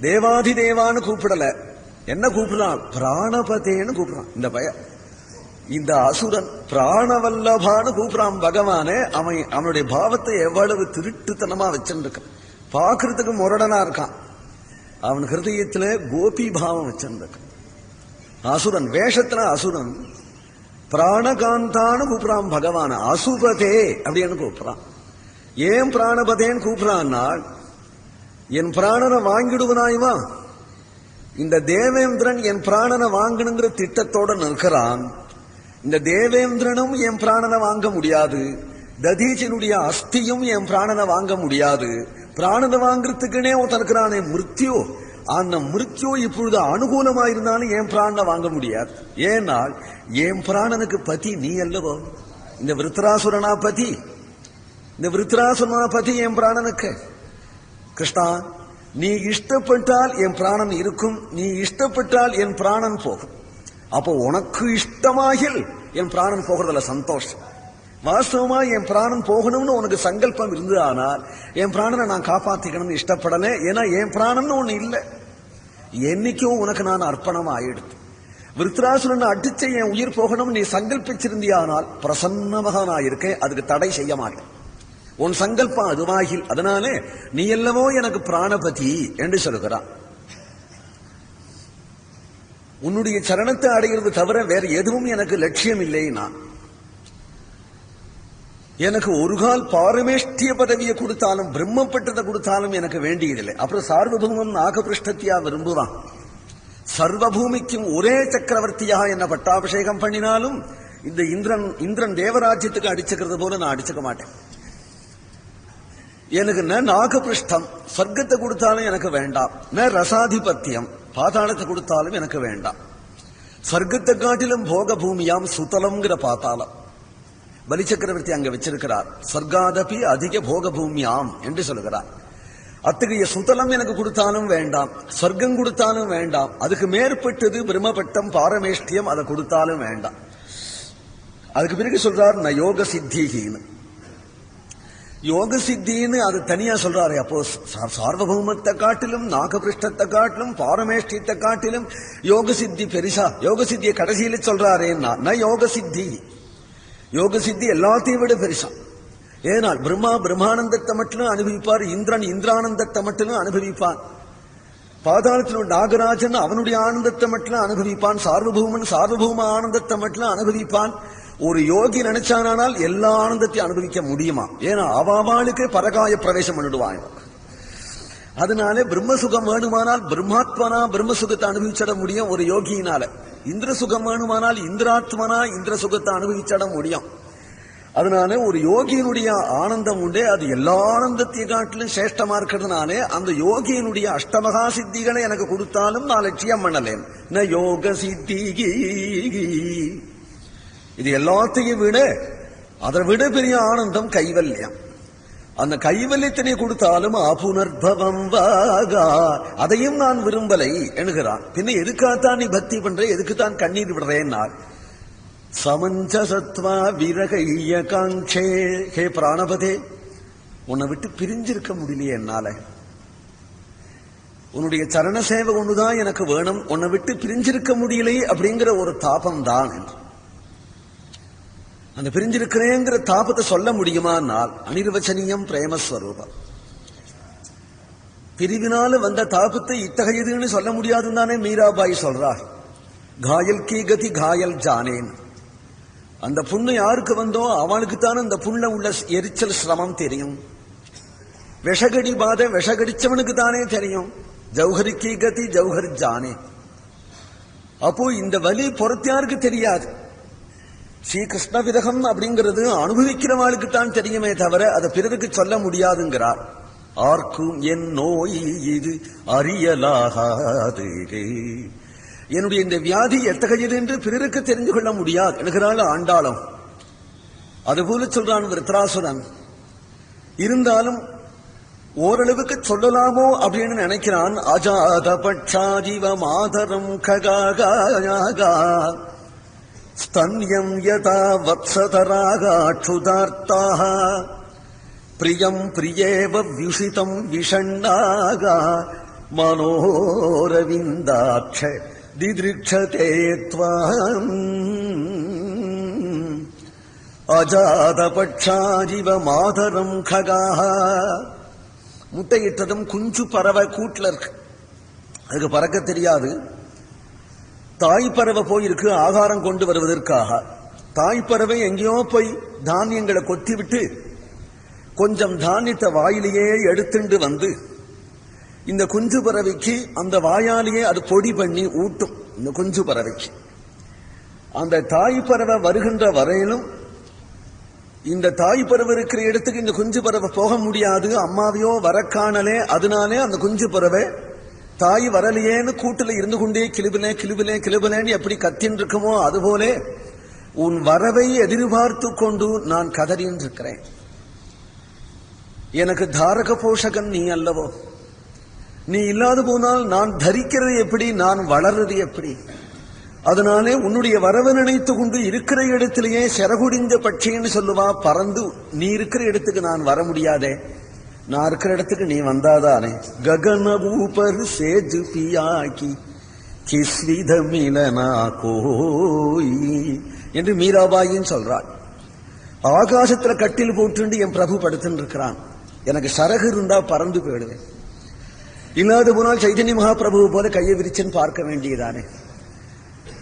தேவாதி தேவான்னு கூப்பிடல. என்ன கூப்பிடலாம்? பிராணபதேன்னு கூப்பிடான். இந்த அசுரன் பிராணவல்லபான்னு கூப்பிடான் பகவானே. அவனுடைய பாவத்தை எவ்வளவு திருட்டுத்தனமா வச்சிருக்கான். பாக்குறதுக்கு முரடனா இருக்கான். அவன் ஹிருதயத்துல கோபி பாவம் வச்சிருக்கான். அசுரன் வேஷத்துல அசுரன் பிராணகாந்தான்னு கூப்பிடான் பகவான. அசுபதே அப்படின்னு கூப்பிடான். ஏன் பிராணபதேன்னு கூப்பிடான்னா, என் பிராணனை வாங்கிடுவனாய்வா. இந்த தேவேந்திரன் என் பிராணனை வாங்கணுங்கிற திட்டத்தோட நிற்கிறான். இந்த தேவேந்திரனும் என் பிராணனை வாங்க முடியாது. ததீச்சனுடைய அஸ்தியும் என் பிராணனை வாங்க முடியாது. பிராணனை வாங்குறதுக்குனே தற்கிறானே மிருத்யு. அந்த மிருத்யு இப்பொழுது அனுகூலமாயிருந்தாலும் என் பிராணனை வாங்க முடியாது. ஏனால் என் பிராணனுக்கு பதி நீ அல்லவோ. இந்த விருத்ராசுரனா பதி, இந்த விருத்ராசுரனா பதி என் பிராணனுக்கு. கிருஷ்ணா, நீ இஷ்டப்பட்டால் என் பிராணன் இருக்கும், நீ இஷ்டப்பட்டால் என் பிராணன் போகும். அப்போ உனக்கு இஷ்டமாகில் என் பிராணன் போகிறதுல சந்தோஷம். வாஸ்தவமா என் பிராணன் போகணும்னு உனக்கு சங்கல்பம் இருந்தது, ஆனால் என் பிராணனை நான் காப்பாத்திக்கணும்னு இஷ்டப்படல. ஏன்னா என் பிராணன் ஒண்ணு இல்லை. என்னைக்கும் உனக்கு நான் அர்ப்பணம் ஆயிடுது. விருத்ராசுரன் அடிச்ச என் உயிர் போகணும் நீ சங்கல்பிச்சிருந்தியானால் பிரசன்னமாக நான் இருக்கேன், அதுக்கு தடை செய்ய மாட்டேன். உன் சங்கல்பம் அதுவாகில். அதனாலே நீ எல்லாமோ எனக்கு பிராணபதி என்று சொல்கிறான். உன்னுடைய சரணத்தை அடைகிறது தவிர வேற எதுவும் எனக்கு லட்சியம் இல்லை. நான் எனக்கு ஒரு கால் பாரமேஷ்டிய பதவியை கொடுத்தாலும் பிரம்மப்பட்டதை கொடுத்தாலும் எனக்கு வேண்டியதில்லை. அப்புறம் சார்வபூமம் நாகபிருஷ்டத்தியா விரும்புவான். சர்வபூமிக்கும் ஒரே சக்கரவர்த்தியாக என்ன பட்டாபிஷேகம் பண்ணினாலும் இந்த இந்திரன் தேவராஜ்யத்துக்கு அடிச்சுக்கிறது போல நான் அடிச்சுக்க மாட்டேன். எனக்கு நாகபிருஷ்டம் சொர்க்கத்தை கொடுத்தாலும் எனக்கு வேண்டாம். ரசாதிபத்தியம் பாதாளத்தை கொடுத்தாலும் எனக்கு வேண்டாம். சொர்க்கத்தை காட்டிலும் போக பூமியாம் சுதலம்ங்கிற பாத்தாளம் பலி சக்கரவர்த்தி அங்க வச்சிருக்கிறார். சொர்க்காதபி அதிக போக பூமியாம் என்று சொல்லுகிறார். அத்தகைய சுதலம் எனக்கு கொடுத்தாலும் வேண்டாம், சொர்க்கம் கொடுத்தாலும் வேண்டாம். அதுக்கு மேற்பட்டது பிரம்மபட்டம் பாரமேஷ்டியம் அதை கொடுத்தாலும் வேண்டாம். அதுக்கு பிறகு சொல்றார் ந யோக சித்தின்னு. யோக சித்தின்னு அது தனியா சொல்றாரு. அப்போ சார்வபௌமத்தை காட்டிலும் நாகபிருஷ்டத்தை காட்டிலும் பாரமேஷ்டியத்தை காட்டிலும் யோக சித்தி பெரிசா? யோக சித்தியை கடைசியில சொல்றாரேன்னா ந யோக சித்தி. யோக சித்தி எல்லாத்தையும் விட பெரிசா. ஏனால் பிரம்மா பிரம்மானந்தத்தை மட்டும் அனுபவிப்பார், இந்திரன் இந்திரானந்தத்தை மட்டும் அனுபவிப்பான், பாதாளத்தில் நாகராஜன் அவனுடைய ஆனந்தத்தை மட்டும் அனுபவிப்பான், சார்வபௌமன் சார்வபௌம ஆனந்தத்தை மட்டும் அனுபவிப்பான். ஒரு யோகி நினைச்சானால் எல்லா ஆனந்தத்தையும் அனுபவிக்க முடியுமா? ஏன்னா அவாவாளுக்கு பரகாய பிரவேசம் பண்ணிடுவாங்க. அதனால பிரம்ம சுகம் வேணுமானால் பிரம்மாத்மனா பிரம்ம சுகத்தை அனுபவிச்சிட முடியும் ஒரு யோகியினால. இந்திர சுகம் வேணுமானால் இந்திராத்மனா இந்திர சுகத்தை அனுபவிச்சிட முடியும். அதனால ஒரு யோகியினுடைய ஆனந்தம் உண்டே, அது எல்லா ஆனந்தத்தை காட்டிலும் சிரேஷ்டமா இருக்கிறதுனாலே அந்த யோகியினுடைய அஷ்டமகா சித்திகளை எனக்கு கொடுத்தாலும் நான் லட்சியம் பண்ணலேன். ந யோக சித்தி. இது எல்லாத்தையும் விட அதை விட பெரிய ஆனந்தம் கைவல்யம். அந்த கைவல்யத்தினை கொடுத்தாலும் அபுனர்பவம் வாகா, அதையும் நான் விரும்பலை என்கிறான். பின்ன எதுக்காத்தான் நீ பக்தி பண்ற, எதுக்குத்தான் கண்ணீர் விடுறேன்னார். சமஞ்சசத்வா விரகைய காங்கே. ஹே பிராணபதே, உன்னை விட்டு பிரிஞ்சிருக்க முடியலையே என்னால. உன்னுடைய சரண சேவை ஒண்ணுதான் எனக்கு வேணும், உன்னை விட்டு பிரிஞ்சிருக்க முடியலை அப்படிங்கிற ஒரு தாபம் தான் என்று. அந்த பிரிஞ்சிருக்கிறேங்கிற தாபத்தை சொல்ல முடியுமானால் அனிர்வச்சனீயம் பிரேமஸ்வரூபம். பிரிவினால வந்த தாபத்தை இத்தகையதுன்னு சொல்ல முடியாதுன்னு தானே மீராபாய் சொல்றார். காயல் கீ கதி காயல் ஜானேன். அந்த புண்ணு யாருக்கு வந்தோ அவனுக்குத்தானே அந்த புண்ண உள்ள எரிச்சல் சிரமம் தெரியும். விஷகடி பாதை விஷகடிச்சவனுக்கு தானே தெரியும். ஜௌஹரி கீ கதி ஜௌஹர் ஜானே. அப்போ இந்த வலி பொறுத்தியாருக்கு தெரியாது. ஸ்ரீ கிருஷ்ண விரகம் அப்படிங்கிறது அனுபவிக்கிறவாளுக்குத்தான் தெரியுமே தவிர அதை பிறருக்கு சொல்ல முடியாதுங்கிறார். ஆர்க்கும் என் நோய் இது அறியலாகாது. என்னுடைய இந்த வியாதி எத்தகையது என்று பிறருக்கு தெரிந்து கொள்ள முடியாது என்கிறாள் ஆண்டாளும். அதுபோல சொல்றான் விருத்ராசுரன். இருந்தாலும் ஓரளவுக்கு சொல்லலாமோ அப்படின்னு நினைக்கிறான். அஜாத பட்சாஜீவ மாதரம் ககாகா ஸ்தன்யம் யதா வத்சதராகாட்சுதார்த்தாக பிரியம் பிரியேவ வியுஷிதம் விஷண்ணாகா மனோரவிந்தாட்ச திதிருக்ஷதே த்வாம். அஜாத பட்சாஜீவ மாதரம் ககாக. முட்டையிட்டதும் குஞ்சு பறவை கூட்டுல இருக்கு, அதுக்கு பறக்க தெரியாது. தாய் பறவை போயிருக்கு ஆகாரம் கொண்டு வருவதற்காக. தாய் பறவை எங்கேயோ போய் தானியங்களை கொத்தி விட்டு கொஞ்சம் தானியத்தை வாயிலேயே எடுத்துண்டு வந்து இந்த குஞ்சு பறவைக்கு அந்த வாயாலேயே அது பொடி பண்ணி ஊட்டும். இந்த குஞ்சு பறவைக்கு அந்த தாய் பறவை வருகின்ற வரையிலும் இந்த தாய் பறவை இருக்கிற இடத்துக்கு இந்த குஞ்சு பறவை போக முடியாது. அம்மாவையோ வரக்காணலே, அதனாலே அந்த குஞ்சு பறவை தாய் வரலையேன்னு கூட்டுல இருந்து கொண்டே கிளுபிலே கிளுபிலே கிளுபிலேன்னு எப்படி கத்தின்னு இருக்குமோ அதுபோல உன் வரவை எதிர்பார்த்து கொண்டு நான் கதறின்னு இருக்கிறேன். எனக்கு தாரக போஷகன் நீ அல்லவோ, நீ இல்லாது போனால் நான் தரிக்கிறது எப்படி, நான் வளர்றது எப்படி? அதனாலே உன்னுடைய வரவு நினைத்து கொண்டு இருக்கிற இடத்திலேயே செரகுடிஞ்ச பட்சின்னு சொல்லுவா பறந்து. நீ இருக்கிற இடத்துக்கு நான் வர முடியாதே, நான் இருக்கிற இடத்துக்கு நீ வந்தாதானே. ககன ஊபர் சேஜு பியாக்கி கிஸ்வித மிலனா கோய் என்று மீராபாயின் சொல்றாள். ஆகாசத்துல கட்டில் போட்டு என் பிரபு படுத்துன்னு இருக்கிறான். எனக்கு சரகு இருந்தா பறந்து போயிடுவேன். இல்லாத போனால் சைதன்ய மகாபிரபு போல கையை விரிச்சுன்னு பார்க்க வேண்டியதானே.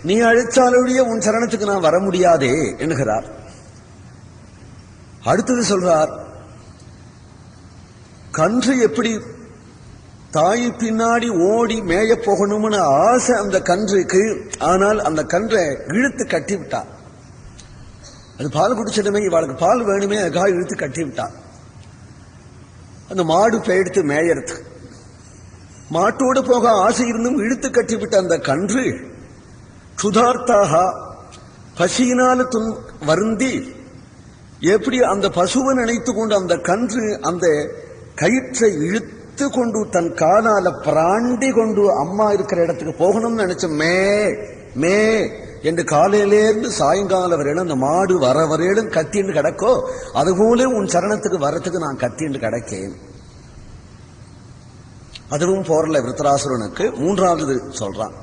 நீ அழைச்சாலுடைய உன் சரணத்துக்கு நான் வர முடியாதே என்கிறார். அடுத்தது சொல்றார், கன்று எப்படி தாய் பின்னாடி ஓடி மேய போகணும்னு ஆசை அந்த கன்றுக்கு, ஆனால் அந்த கன்றை இழுத்து கட்டி விட்டா. அது பால் குடிச்சதுமே இவளுக்கு பால் வேணுமே, அதுக்காக இழுத்து கட்டி விட்டா. அந்த மாடு பெயர்த்து மேயறது. மாட்டோடு போக ஆசை இருந்தும் இழுத்து கட்டிவிட்ட அந்த கன்று சுதார்த்தாக பசியினால வருந்தி எப்படி அந்த பசுவை நினைத்து கொண்டு அந்த கன்று அந்த கயிற்றை இழுத்து கொண்டு தன் காலால பிராண்டி கொண்டு அம்மா இருக்கிற இடத்துக்கு போகணும்னு நினைச்ச மே மே என்று காலையிலேருந்து சாயங்காலம் வரையிலும் அந்த மாடு வர வரையிலும் கத்தின்னு கிடக்கோ, அதுபோல உன் சரணத்துக்கு வரத்துக்கு நான் கத்தின்னு கிடக்கேன். அதுவும் போரல விருத்தராசுரனுக்கு. மூன்றாவது சொல்றான்,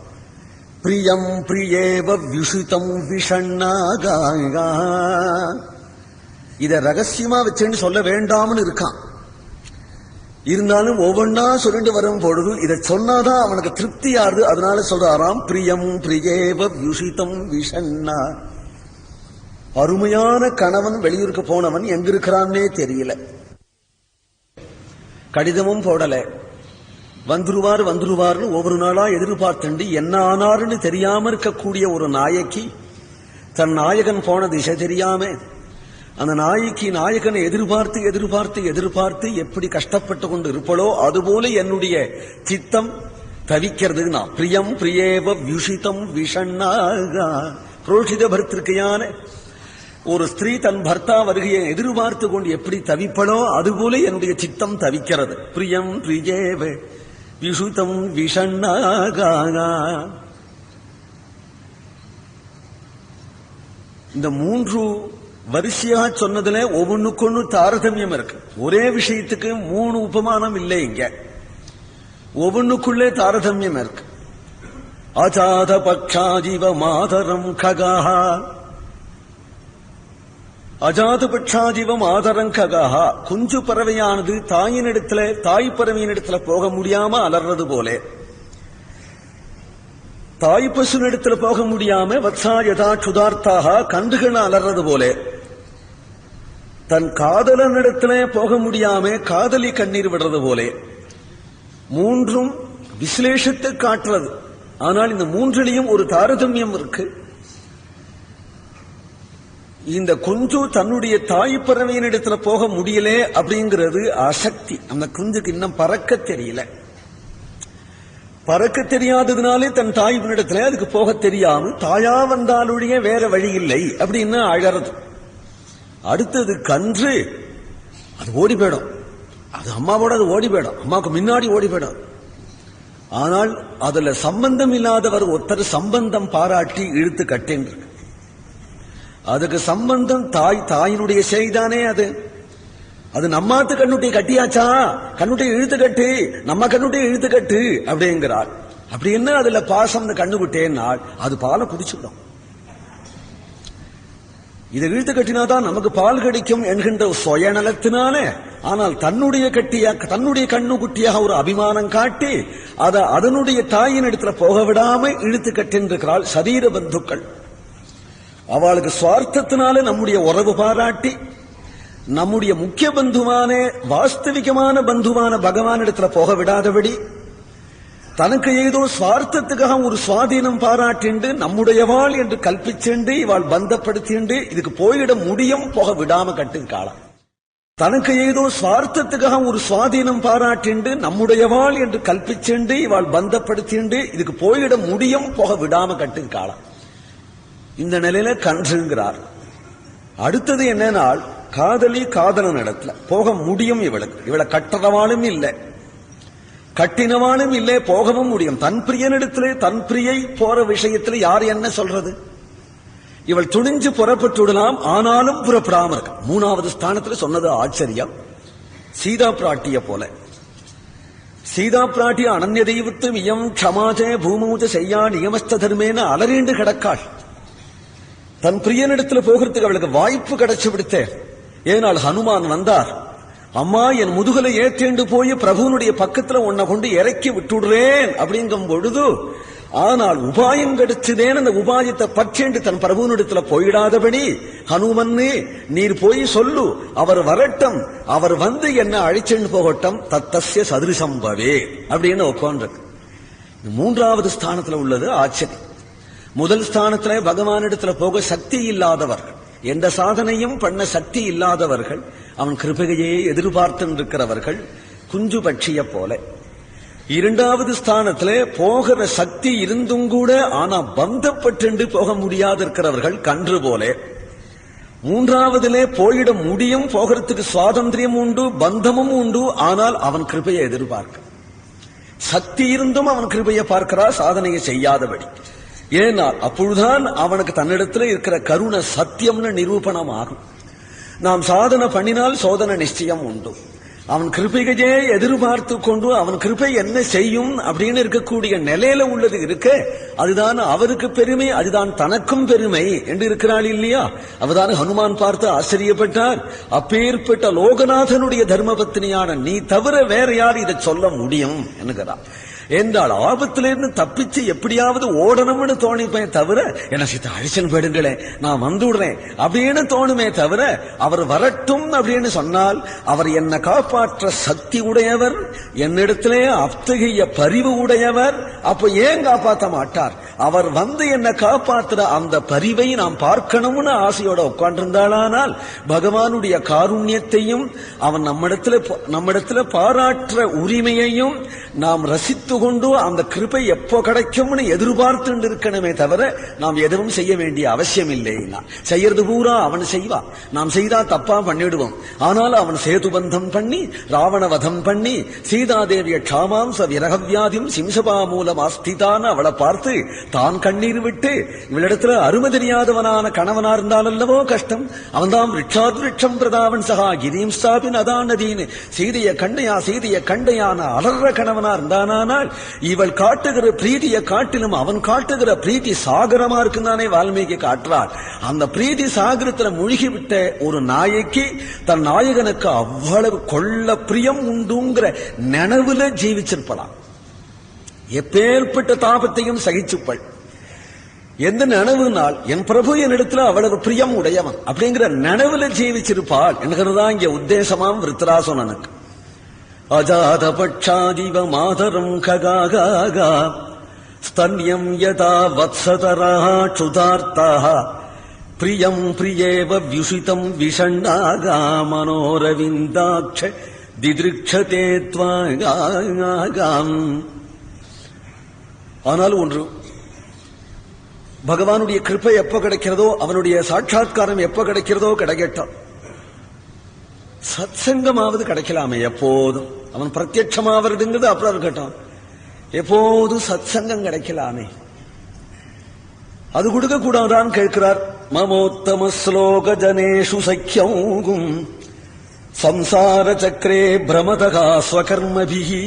பிரியம் பிரியேவ வியுஷிதம் விஷண்ணாகா. இத ரகசியமா வச்சுன்னு சொல்ல வேண்டாம்னு இருக்கான். இருந்தாலும் ஒவ்வொன்னா சொல்லிட்டு வரும் பொழுது இதை சொன்னாதான் அவனுக்கு திருப்தியாருது. அதனால சொல்றாராம், பிரியம் பிரியேவ வியுஷிதம் விஷண்ணா. அருமையான கணவன் வெளியூருக்கு போனவன் எங்க இருக்கிறான்னே தெரியல, கடிதமும் போடல. வந்துருவார்னு ஒவ்வொரு நாளா எதிர்பார்த்துண்டு என்ன ஆனாருன்னு தெரியாம இருக்கக்கூடிய ஒரு நாயக்கி தன் நாயகன் போன திசை தெரியாம அந்த நாயகனை எதிர்பார்த்து எதிர்பார்த்து எதிர்பார்த்து எப்படி கஷ்டப்பட்டு கொண்டு இருப்பளோ அதுபோல என்னுடைய சித்தம் தவிக்கிறது. நான் பிரியம் பிரியேவ வியுஷிதம் விஷண்ணாகா. புரோஷித பர்த்திருக்கையான ஒரு ஸ்திரீ தன் பர்த்தா வருகையை எதிர்பார்த்து கொண்டு எப்படி தவிப்பளோ அதுபோல என்னுடைய சித்தம் தவிக்கிறது. பிரியம் பிரியேவ வியுஷிதம் விஷண்ணாகா. இந்த மூன்று வரிசையா சொன்னதுல ஒவ்வொன்றுக்கொன்னு தாரதமியம் இருக்கு. ஒரே விஷயத்துக்கு மூணு உபமானம் இல்லை. இங்க ஒவ்வொன்னுக்குள்ளே தாரதமியம் இருக்கு. அஜாத பக்ஷாஜீவ மாதரம் ககாஹா, அஜாத பட்சாஜீவம் ஆதரங்ககாஹா. குஞ்சு பறவையானது தாயினிடத்துல, தாய் பறவையினிடத்துல போக முடியாம அலர்றது போல, தாய் பசுனிடத்துல போக முடியாம வத்சாயதா சுதார்த்தாக கன்றுகள் அலர்றது போல, தன் காதலனிடத்துல போக முடியாம காதலி கண்ணீர் விடுறது போல, மூன்றும் விசலேஷத்தை காட்டுறது. ஆனால் இந்த மூன்றிலையும் ஒரு தாரதமியம் இருக்கு. இந்த குஞ்சு தன்னுடைய தாய் பறவையினிடத்துல போக முடியல அப்படிங்கிறது அசக்தி. அந்த குஞ்சுக்கு இன்னும் பறக்க தெரியல. பறக்க தெரியாததுனாலே தன் தாயினிடத்துல அதுக்கு போக தெரியாம தாயா வந்தாலுடைய வேற வழி இல்லை அப்படின்னு அழறது. அடுத்தது கன்று, அது ஓடி போயிடும். அது அம்மாவோட அது ஓடி போயிடும், அம்மாவுக்கு முன்னாடி ஓடி போயிடும். ஆனால் அதுல சம்பந்தம் இல்லாதவர் ஒருத்தர் சம்பந்தம் பாராட்டி இழுத்து கட்டேன். அதுக்கு சம்பந்தம் தாயினுடைய செய்தானே. அது நம்மாத்து கண்ணுட்டி கட்டியாச்சா, கண்ணுட்டி இழுத்து கட்டு, நம்ம கண்ணுட்டி இழுத்து கட்டு அப்படிங்கிறாள். அப்படி என்ன அதுல பாசம் கண்ணுக்குட்டேனால் அது பாலை குடிச்சுடும். இதை இழுத்து கட்டினாதான் நமக்கு பால் கிடைக்கும் என்கின்ற சுயநலத்தினாலே, ஆனால் தன்னுடைய கண்ணுக்குட்டியாக ஒரு அபிமானம் காட்டி அதை அதனுடைய தாயின் இடத்துல போக விடாம இழுத்து கட்டின்றிருக்கிறாள் சரீர பந்துக்கள். அவளுக்கு சுவார்த்தத்தினால நம்முடைய உறவு பாராட்டி நம்முடைய முக்கிய பந்துவான வாஸ்தவிகமான பந்துவான பகவான் இடத்துல போக விடாதபடி தனக்கு ஏதோ சுவார்த்தத்துக்காக ஒரு சுவாதீனம் பாராட்டிண்டு நம்முடையவாள் என்று கல்பிச்சுண்டு இவாள் பந்தப்படுத்திண்டு இதுக்கு போயிட முடியும் போக விடாம கட்டுக்காளாம். தனக்கு ஏதோ சுவார்த்தத்துக்காக ஒரு சுவாதீனம் பாராட்டிண்டு நம்முடையவாள் என்று கல்பிச்சுண்டு இவாள் பந்தப்படுத்திண்டு இதுக்கு போயிட முடியும் போக விடாம கட்டுக்காளாம். இந்த நிலையில கன்றுங்கிறார். அடுத்தது என்னன்னா, காதலி காதலன் இடத்துல போக முடியும். இவளை கட்டுறவாளும் இல்லை, கட்டினவாளும் இல்லை, போகவும் முடியும். தன் பிரியனிடத்திலே தன் பிரியை போற விஷயத்துல யார் என்ன சொல்றது? இவள் துணிஞ்சு புறப்பட்டுவிடலாம், ஆனாலும் புறப்படாம இருக்க. மூணாவது ஸ்தானத்துல சொன்னது ஆச்சரியம். சீதா பிராட்டிய போல, சீதா பிராட்டி அனன்ய தெய்வத்து மியம் க்ஷமாஜே பூமூஜ செய்யா நியமஸ்த தர்மேன அலறிண்டு கிடக்காள். தன் பிரியனிடத்துல போகிறதுக்கு அவளுக்கு வாய்ப்பு கிடைச்சு விடுத்தே. ஏனால் ஹனுமான் வந்தார். அம்மா, என் முதுகலை ஏற்றேண்டு போய் பிரபுனுடைய பக்கத்துல உன்னை கொண்டு இறக்கி விட்டுடுறேன் அப்படிங்கும் பொழுது, ஆனால் உபாயம் கிடைச்சதேன் அந்த உபாயத்தை பற்றேண்டு தன் பிரபுனிடத்துல போயிடாதபடி, ஹனுமன்னே நீர் போய் சொல்லு, அவர் வரட்டும், அவர் வந்து என்ன அழிச்சென்று போகட்டும், தத்தஸ்ய சதிருசம்பவே அப்படின்னு உட்கார்ந்து. மூன்றாவது ஸ்தானத்துல உள்ளது ஆச்சரியம். முதல் ஸ்தானத்துல பகவானிடத்துல போக சக்தி இல்லாதவர்கள், எந்த சாதனையும் பண்ண சக்தி இல்லாதவர்கள், அவன் கிருபையே எதிர்பார்த்து இருக்கிறவர்கள், குஞ்சு பட்சிய போல. இரண்டாவது ஸ்தானத்துல போகிற சக்தி இருந்தும் கூட ஆனா பந்தப்பட்டு போக முடியாது இருக்கிறவர்கள், கன்று போல. மூன்றாவதிலே போயிட முடியும், போகிறதுக்கு சுவாதந்திரியம் உண்டு, பந்தமும் உண்டு, ஆனால் அவன் கிருபையை எதிர்பார்க்க. சக்தி இருந்தும் அவன் கிருபையை பார்க்கிறா, சாதனையை செய்யாதபடி. ஏனால் அப்பொழுதுதான் அவனுக்கு தன்னிடத்துல இருக்கிற கருணை சத்தியம்னு நிரூபணம் ஆகும். நாம் சாதனை பண்ணினால் சோதனை நிச்சயம் உண்டு. அவன் கிருபைகையே எதிர்பார்த்து கொண்டு அவன் கிருபை என்ன செய்யும் அப்படின்னு இருக்கக்கூடிய நிலையில உள்ளது இருக்க, அதுதான் அவருக்கு பெருமை, அதுதான் தனக்கும் பெருமை என்று இருக்கிறாள் இல்லையா? அவதான் ஹனுமான் பார்த்து ஆச்சரியப்பட்டார். அப்பேற்பட்ட லோகநாதனுடைய தர்மபத்தினியான நீ தவிர வேற யார் இதை சொல்ல முடியும் என்கிறார். என்றால் ஆபத்திலிருந்து தப்பிச்சு எப்படியாவது ஓடணும்னு தோணிப்பேன் தவிர, என்ன சீதா அழிச்சன் போயிடுங்களே, நான் வந்துடுறேன் அப்படின்னு தோணுமே தவிர, அவர் வரட்டும் அப்படின்னு சொன்னால் அவர் என்னை காப்பாற்ற சக்தி உடையவர், என்னிடத்திலே அத்தகைய பரிவு உடையவர். அப்ப ஏன் காப்பாற்ற மாட்டார்? அவர் வந்து என்னை காப்பாற்றுற அந்த பரிவை நாம் பார்க்கணும்னு ஆசையோட உட்கார்ந்திருந்தாளானால், பகவானுடைய காருண்யத்தையும் அவன் நம்மிடத்துல பாராட்டுற உரிமையையும் நாம் ரசித்து கொண்டு அந்த கிருபை எப்போ கிடைக்கும்னு எதிர்பார்த்து இருக்கணுமே தவிர நாம் எதுவும் செய்ய வேண்டிய அவசியம் இல்லை. செய்யறது பூரா அவன் செய்வா, நாம் செய்தா தப்பா பண்ணிடுவோம். ஆனால் அவன் சேதுபந்தம் பண்ணி ராவணவதம் பண்ணி சீதாதேவிய க்ஷாமாம்ச விரகவியாதியும் சிம்சபா மூலம் ஆஸ்திதான்னு அவளை பார்த்து தான் கண்ணீர் விட்டு இவளிடத்துல அருமை தெரியாதவனான கணவனா இருந்தாலல்லவோ கஷ்டம். அவன்தான் விரட்சாத்ரிட்சம் பிரதாவன் சகா கிரீம் ஸ்தாபின் அதான் நதீன் சீதைய கண்டையான அலற கணவனா இருந்தானால் இவள் காட்டுகிற பிரீதியை காட்டிலும் அவன் காட்டுகிற பிரீதி சாகரமா இருக்குன்னானே வால்மீகி காட்டுறார். அந்த பிரீதி சாகரத்துல மூழ்கிவிட்ட ஒரு நாயைக்கு தன் நாயகனுக்கு அவ்வளவு கொள்ள பிரியம் உண்டுங்கிற நனவுல ஜீவிச்சிருப்பலாம். எப்பேற்பட்ட தாபத்தையும் சகிச்சுப்பள். எந்த நனவுனால் என் பிரபு என்னிடத்துல அவ்வளவு பிரியம் உடையவன் அப்படிங்கிற நனவுல ஜீவிச்சிருப்பாள் என்கிறதா இங்க உத்தேசமாம் விருத்தராசுரனுக்கு. அஜாத பட்சாதிவ மாதரம் ககாகா ஸ்தன்யம் யதா வத்சதரா க்ஷுதார்த்தா பிரியம் பிரியேவ வியுஷிதம் விஷண்ணாகா மனோரவிந்தாட்ச திதிருக்ஷதே த்வாகாம். ஆனால் ஒன்று, பகவானுடைய கிருப்பை எப்ப கிடைக்கிறதோ, அவனுடைய சாட்சா்காரம் எப்ப கிடைக்கிறதோ கிடைக்கட்டும், சத்சங்கமாவது கிடைக்கலாமே. எப்போதும் அவன் பிரத்யட்சமாவதுங்கிறது அப்புறம் இருக்கட்டும், எப்போதும் சத்சங்கம் கிடைக்கலாமே. அது கொடுக்க கூடாதான் கேட்கிறார். மமோத்தம ஸ்லோக ஜனேஷு சக்கியம் சம்சார சக்கரே பிரமதகா ஸ்வகர்மபிஹி.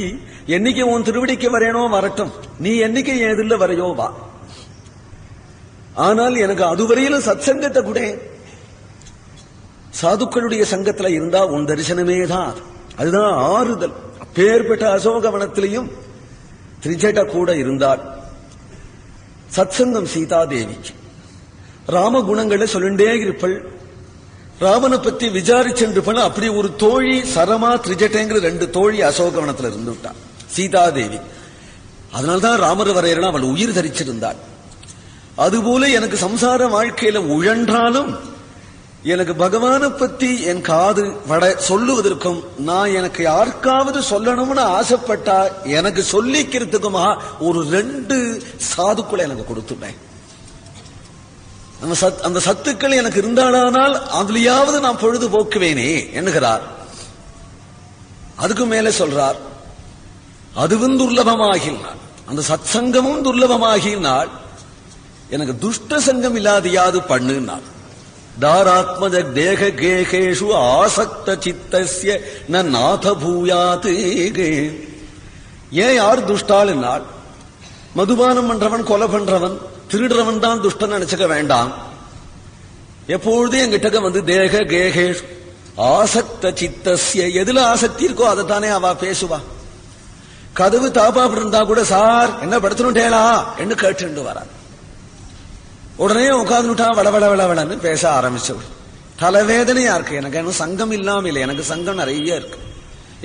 என்னைக்கு உன் திருவடிக்கு வரேனோ வரட்டும், நீ என்னைக்கு ஏதில்ல வரையோ வா, ஆனால் எனக்கு அதுவரையிலும் சத்சங்கத்தை கூட. சாதுக்களுடைய சங்கத்துல இருந்தா உன் தரிசனமே தான், அதுதான் ஆறுதல். அப்பேற்பட்ட அசோகவனத்திலையும் திரிஜட கூட இருந்தாள். சத்சங்கம் சீதாதேவிக்கு ராம குணங்களை சொல்லிண்டே இருப்பள். ராமனை பத்தி விசாரிச்சென்றுப்பள். அப்படி ஒரு தோழி சரமா திரிஜட்டைங்கிற 2 தோழி அசோகவனத்தில் இருந்துட்டாள் சீதாதேவி. அதனால்தான் ராமர் வரையறா அவள் உயிர் தரிச்சிருந்தாள். அதுபோல எனக்கு சம்சார வாழ்க்கையில உழன்றாலும் எனக்கு பகவானை பத்தி என் காது வட சொல்லுவதற்கும் நான் எனக்கு யாருக்காவது சொல்லணும்னு ஆசைப்பட்டா எனக்கு சொல்லிக்கிறதுக்குமா ஒரு 2 சாதுக்களை எனக்கு கொடுத்துட்டேன். அந்த சத்துக்கள் எனக்கு இருந்தானால் அதுலயாவது நான் பொழுது போக்குவேனே என்கிறார். அதுக்கு மேல சொல்றார், அதுவும் துர்லபமாகினாள், அந்த சத் சங்கமும் துர்லபமாகினாள், எனக்கு துஷ்ட சங்கம் இல்லாதையாது பண்ணுனாள். தாராத்மஜ தேக கேகேஷு ஆசக்த சித்தஸ்ய நாத பூயாத். ஏன் யார் துஷ்டாள் என்னால், மதுபானம் பண்றவன் கொலை பண்றவன் திருடுறவன் தான் துஷ்டன் நினைச்சுக்க வேண்டாம். எப்பொழுதும் என்கிட்ட வந்து தேக கேகேஷு ஆசக்த சித்தஸ்ய, எதுல ஆசக்தி இருக்கோ அதைத்தானே அவ பேசுவா. கதவு தாப்பா இருந்தா கூட சார் என்ன படுத்தணுட்டேலா என்று கேட்டு வர, உடனே உட்காந்துட்டா வளவளன்னு பேச ஆரம்பிச்சு. தலைவேதனையா இருக்கு. எனக்கு என்ன சங்கம் இல்லாம இல்லை, எனக்கு சங்கம் நிறைய இருக்கு.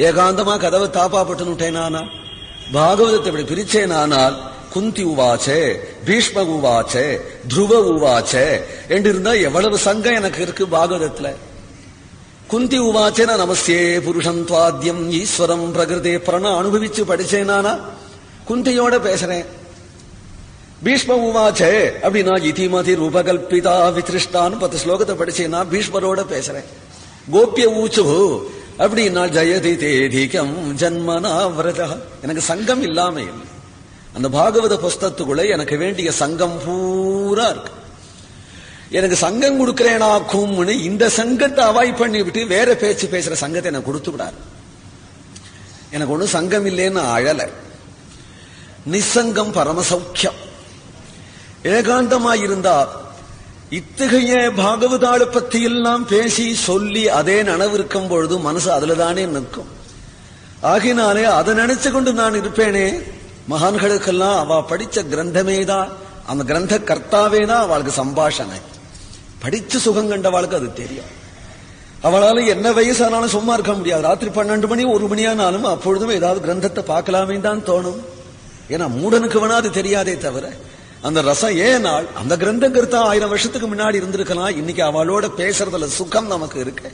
ஏகாந்தமா கதவை தாப்பா பட்டுனுட்டேனானா, பாகவதத்தை இப்படி பிரிச்சேனானால் குந்தி உவாச்சே, பீஷ்ம உவாச்சே, துருவ உவாச்சே என்று இருந்தா எவ்வளவு சங்கம் எனக்கு இருக்கு பாகவதத்துல. குந்தி உவாச்சேனா நமஸ்தே புருஷம் துவாத்யம் ஈஸ்வரம் பிரகிருதே பிரண அனுபவிச்சு படிச்சேனானா குந்தியோட பேசுறேன். பீஷ்ம உவாச்சே அப்படின்னா இதிமதி ரூபகல்பிதா வித்ருஷ்டான்னு 10 ஸ்லோகத்தை படிச்சேன்னா பீஷ்மரோட பேசுறேன். கோபிய ஊச்சு அப்படின்னா ஜெயதி தேதிகம் ஜன்மனா விரதா. எனக்கு சங்கம் இல்லாம இல்லை. அந்த பாகவத புஸ்தகத்துக்குள்ள எனக்கு வேண்டிய சங்கம் பூரா இருக்கு. எனக்கு சங்கம் கொடுக்கிறேனாக்கும்னு இந்த சங்கத்தை அவாய்ட் பண்ணி விட்டு வேற பேச்சு பேசுற சங்கத்தை எனக்கு கொடுத்து விடாரு. எனக்கு ஒண்ணு சங்கம் இல்லைன்னு அழல. நிசங்கம் பரமசௌக்கியம். ஏகாந்தமாயிருந்தா இத்தகைய பாகவதாள பத்தி எல்லாம் பேசி சொல்லி அதே நனவிருக்கும் பொழுது மனசு அதுலதானே நிற்கும். ஆகினாலே அதை நினைச்சு கொண்டு நான் இருப்பேனே. மகான்களுக்கெல்லாம் அவ படிச்ச கிரந்தமேதான், அந்த கிரந்த கர்த்தாவேதான் அவளுக்கு சம்பாஷணை. படிச்சு சுகம் கண்டவாளுக்கு அது தெரியும். அவளால என்ன வயசானாலும் சும்மா இருக்க முடியாது. ராத்திரி 12 மணி 1 மணியானாலும் அப்பொழுதும் ஏதாவது கிரந்தத்தை பார்க்கலாமே தான் தோணும். ஏன்னா மூடனுக்கு வேணா அது தெரியாதே தவிர அந்த ரசம் ஏனால் அந்த கிரந்தம் கருத்தா 1000 வருஷத்துக்கு முன்னாடி இருந்திருக்கலாம். இன்னைக்கு அவளோட பேசுறதுல சுகம் நமக்கு இருக்கு.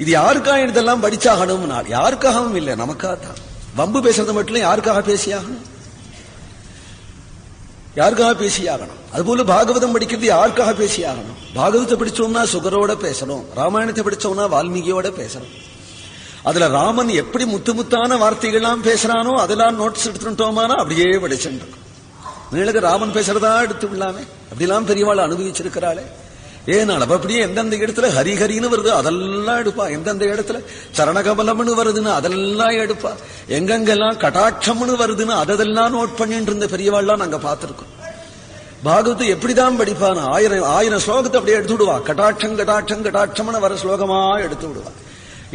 இது யாருக்காக இதெல்லாம் படிச்சாகணும்? யாருக்காகவும் இல்லை, நமக்காக தான். வம்பு பேசுறது மட்டும் யாருக்காக பேசியாகணும்? யாருக்காக பேசியாகணும்? அதுபோல பாகவதம் படிக்கிறது யாருக்காக பேசியாகணும்? பாகவதத்தை படிச்சோம்னா சுகரோட பேசணும், ராமாயணத்தை படிச்சோம்னா வால்மீகியோட பேசணும். அதுல ராமன் எப்படி முத்து முத்தான வார்த்தைகள்லாம் பேசுறானோ அதெல்லாம் நோட்ஸ் எடுத்துட்டோமானா அப்படியே படிச்சுட்டு இருக்கும். நீளுக்கு ராமன் பேசுறதா எடுத்து விடலாமே. அப்படிலாம் பெரியவாள் அனுபவிச்சிருக்கிறாளே. ஏனால் அவ அப்படியே எந்தெந்த இடத்துல ஹரிஹரின்னு வருது அதெல்லாம் எடுப்பா, எந்தெந்த இடத்துல சரணகமலம்னு வருதுன்னு அதெல்லாம் எடுப்பா, எங்கெங்கெல்லாம் கடாட்சம்னு வருதுன்னு அதெல்லாம் நோட் பண்ணிட்டு இருந்த பெரியவாள்லாம் நாங்க பார்த்திருக்கோம். பாகவத்தை எப்படிதான் படிப்பான், ஆயிரம் ஸ்லோகத்தை அப்படியே எடுத்து விடுவா, கடாட்சம் கடாட்சம் கடாட்சம்னு வர ஸ்லோகமா எடுத்து விடுவா.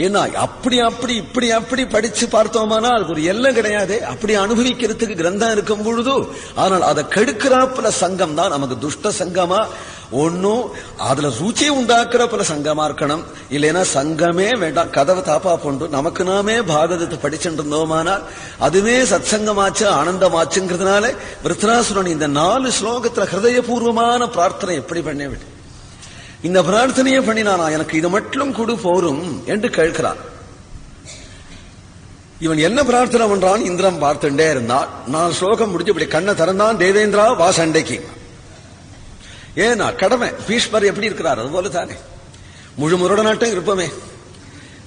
ஏன்னா அப்படி அப்படி இப்படி அப்படி படிச்சு பார்த்தோமானா அதுக்கு ஒரு எல்லை கிடையாது. அப்படி அனுபவிக்கிறதுக்கு கிரந்தம் இருக்கும் பொழுது, ஆனால் அதை கெடுக்கிறாப்புல சங்கம் தான் நமக்கு துஷ்ட சங்கமா ஒன்னும் அதுல ருச்சி உண்டாக்குற பல சங்கமா இருக்கணும். இல்லைன்னா சங்கமே வேண்டாம், கதவை தாப்பா போண்டு நமக்கு நாமே பாகவதத்தை படிச்சுட்டு இருந்தோமானால் அதுவே சத்சங்கமாச்சு ஆனந்தமாச்சுங்கிறதுனால விருத்ராசுரன் இந்த 4 ஸ்லோகத்துல ஹிருதயபூர்வமான பிரார்த்தனை எப்படி பண்ண விட்டு இந்த பிரார்த்தனையை பண்ணினானா, எனக்கு இது மட்டும் கொடு போரும் என்று கேட்கிறான். இவன் என்ன பிரார்த்தனை பண்றான், இந்திரன் பார்த்துட்டே இருந்தான். 4 ஸ்லோகம் முடிஞ்சு இப்படி கண்ணை திறந்தான், தேவேந்திரா வா சண்டைக்கு. ஏன்னா கடமை, பீஷ்மர் எப்படி இருக்கிறார் அது போல தானே முழு முரடநாட்டம் இருப்பமே.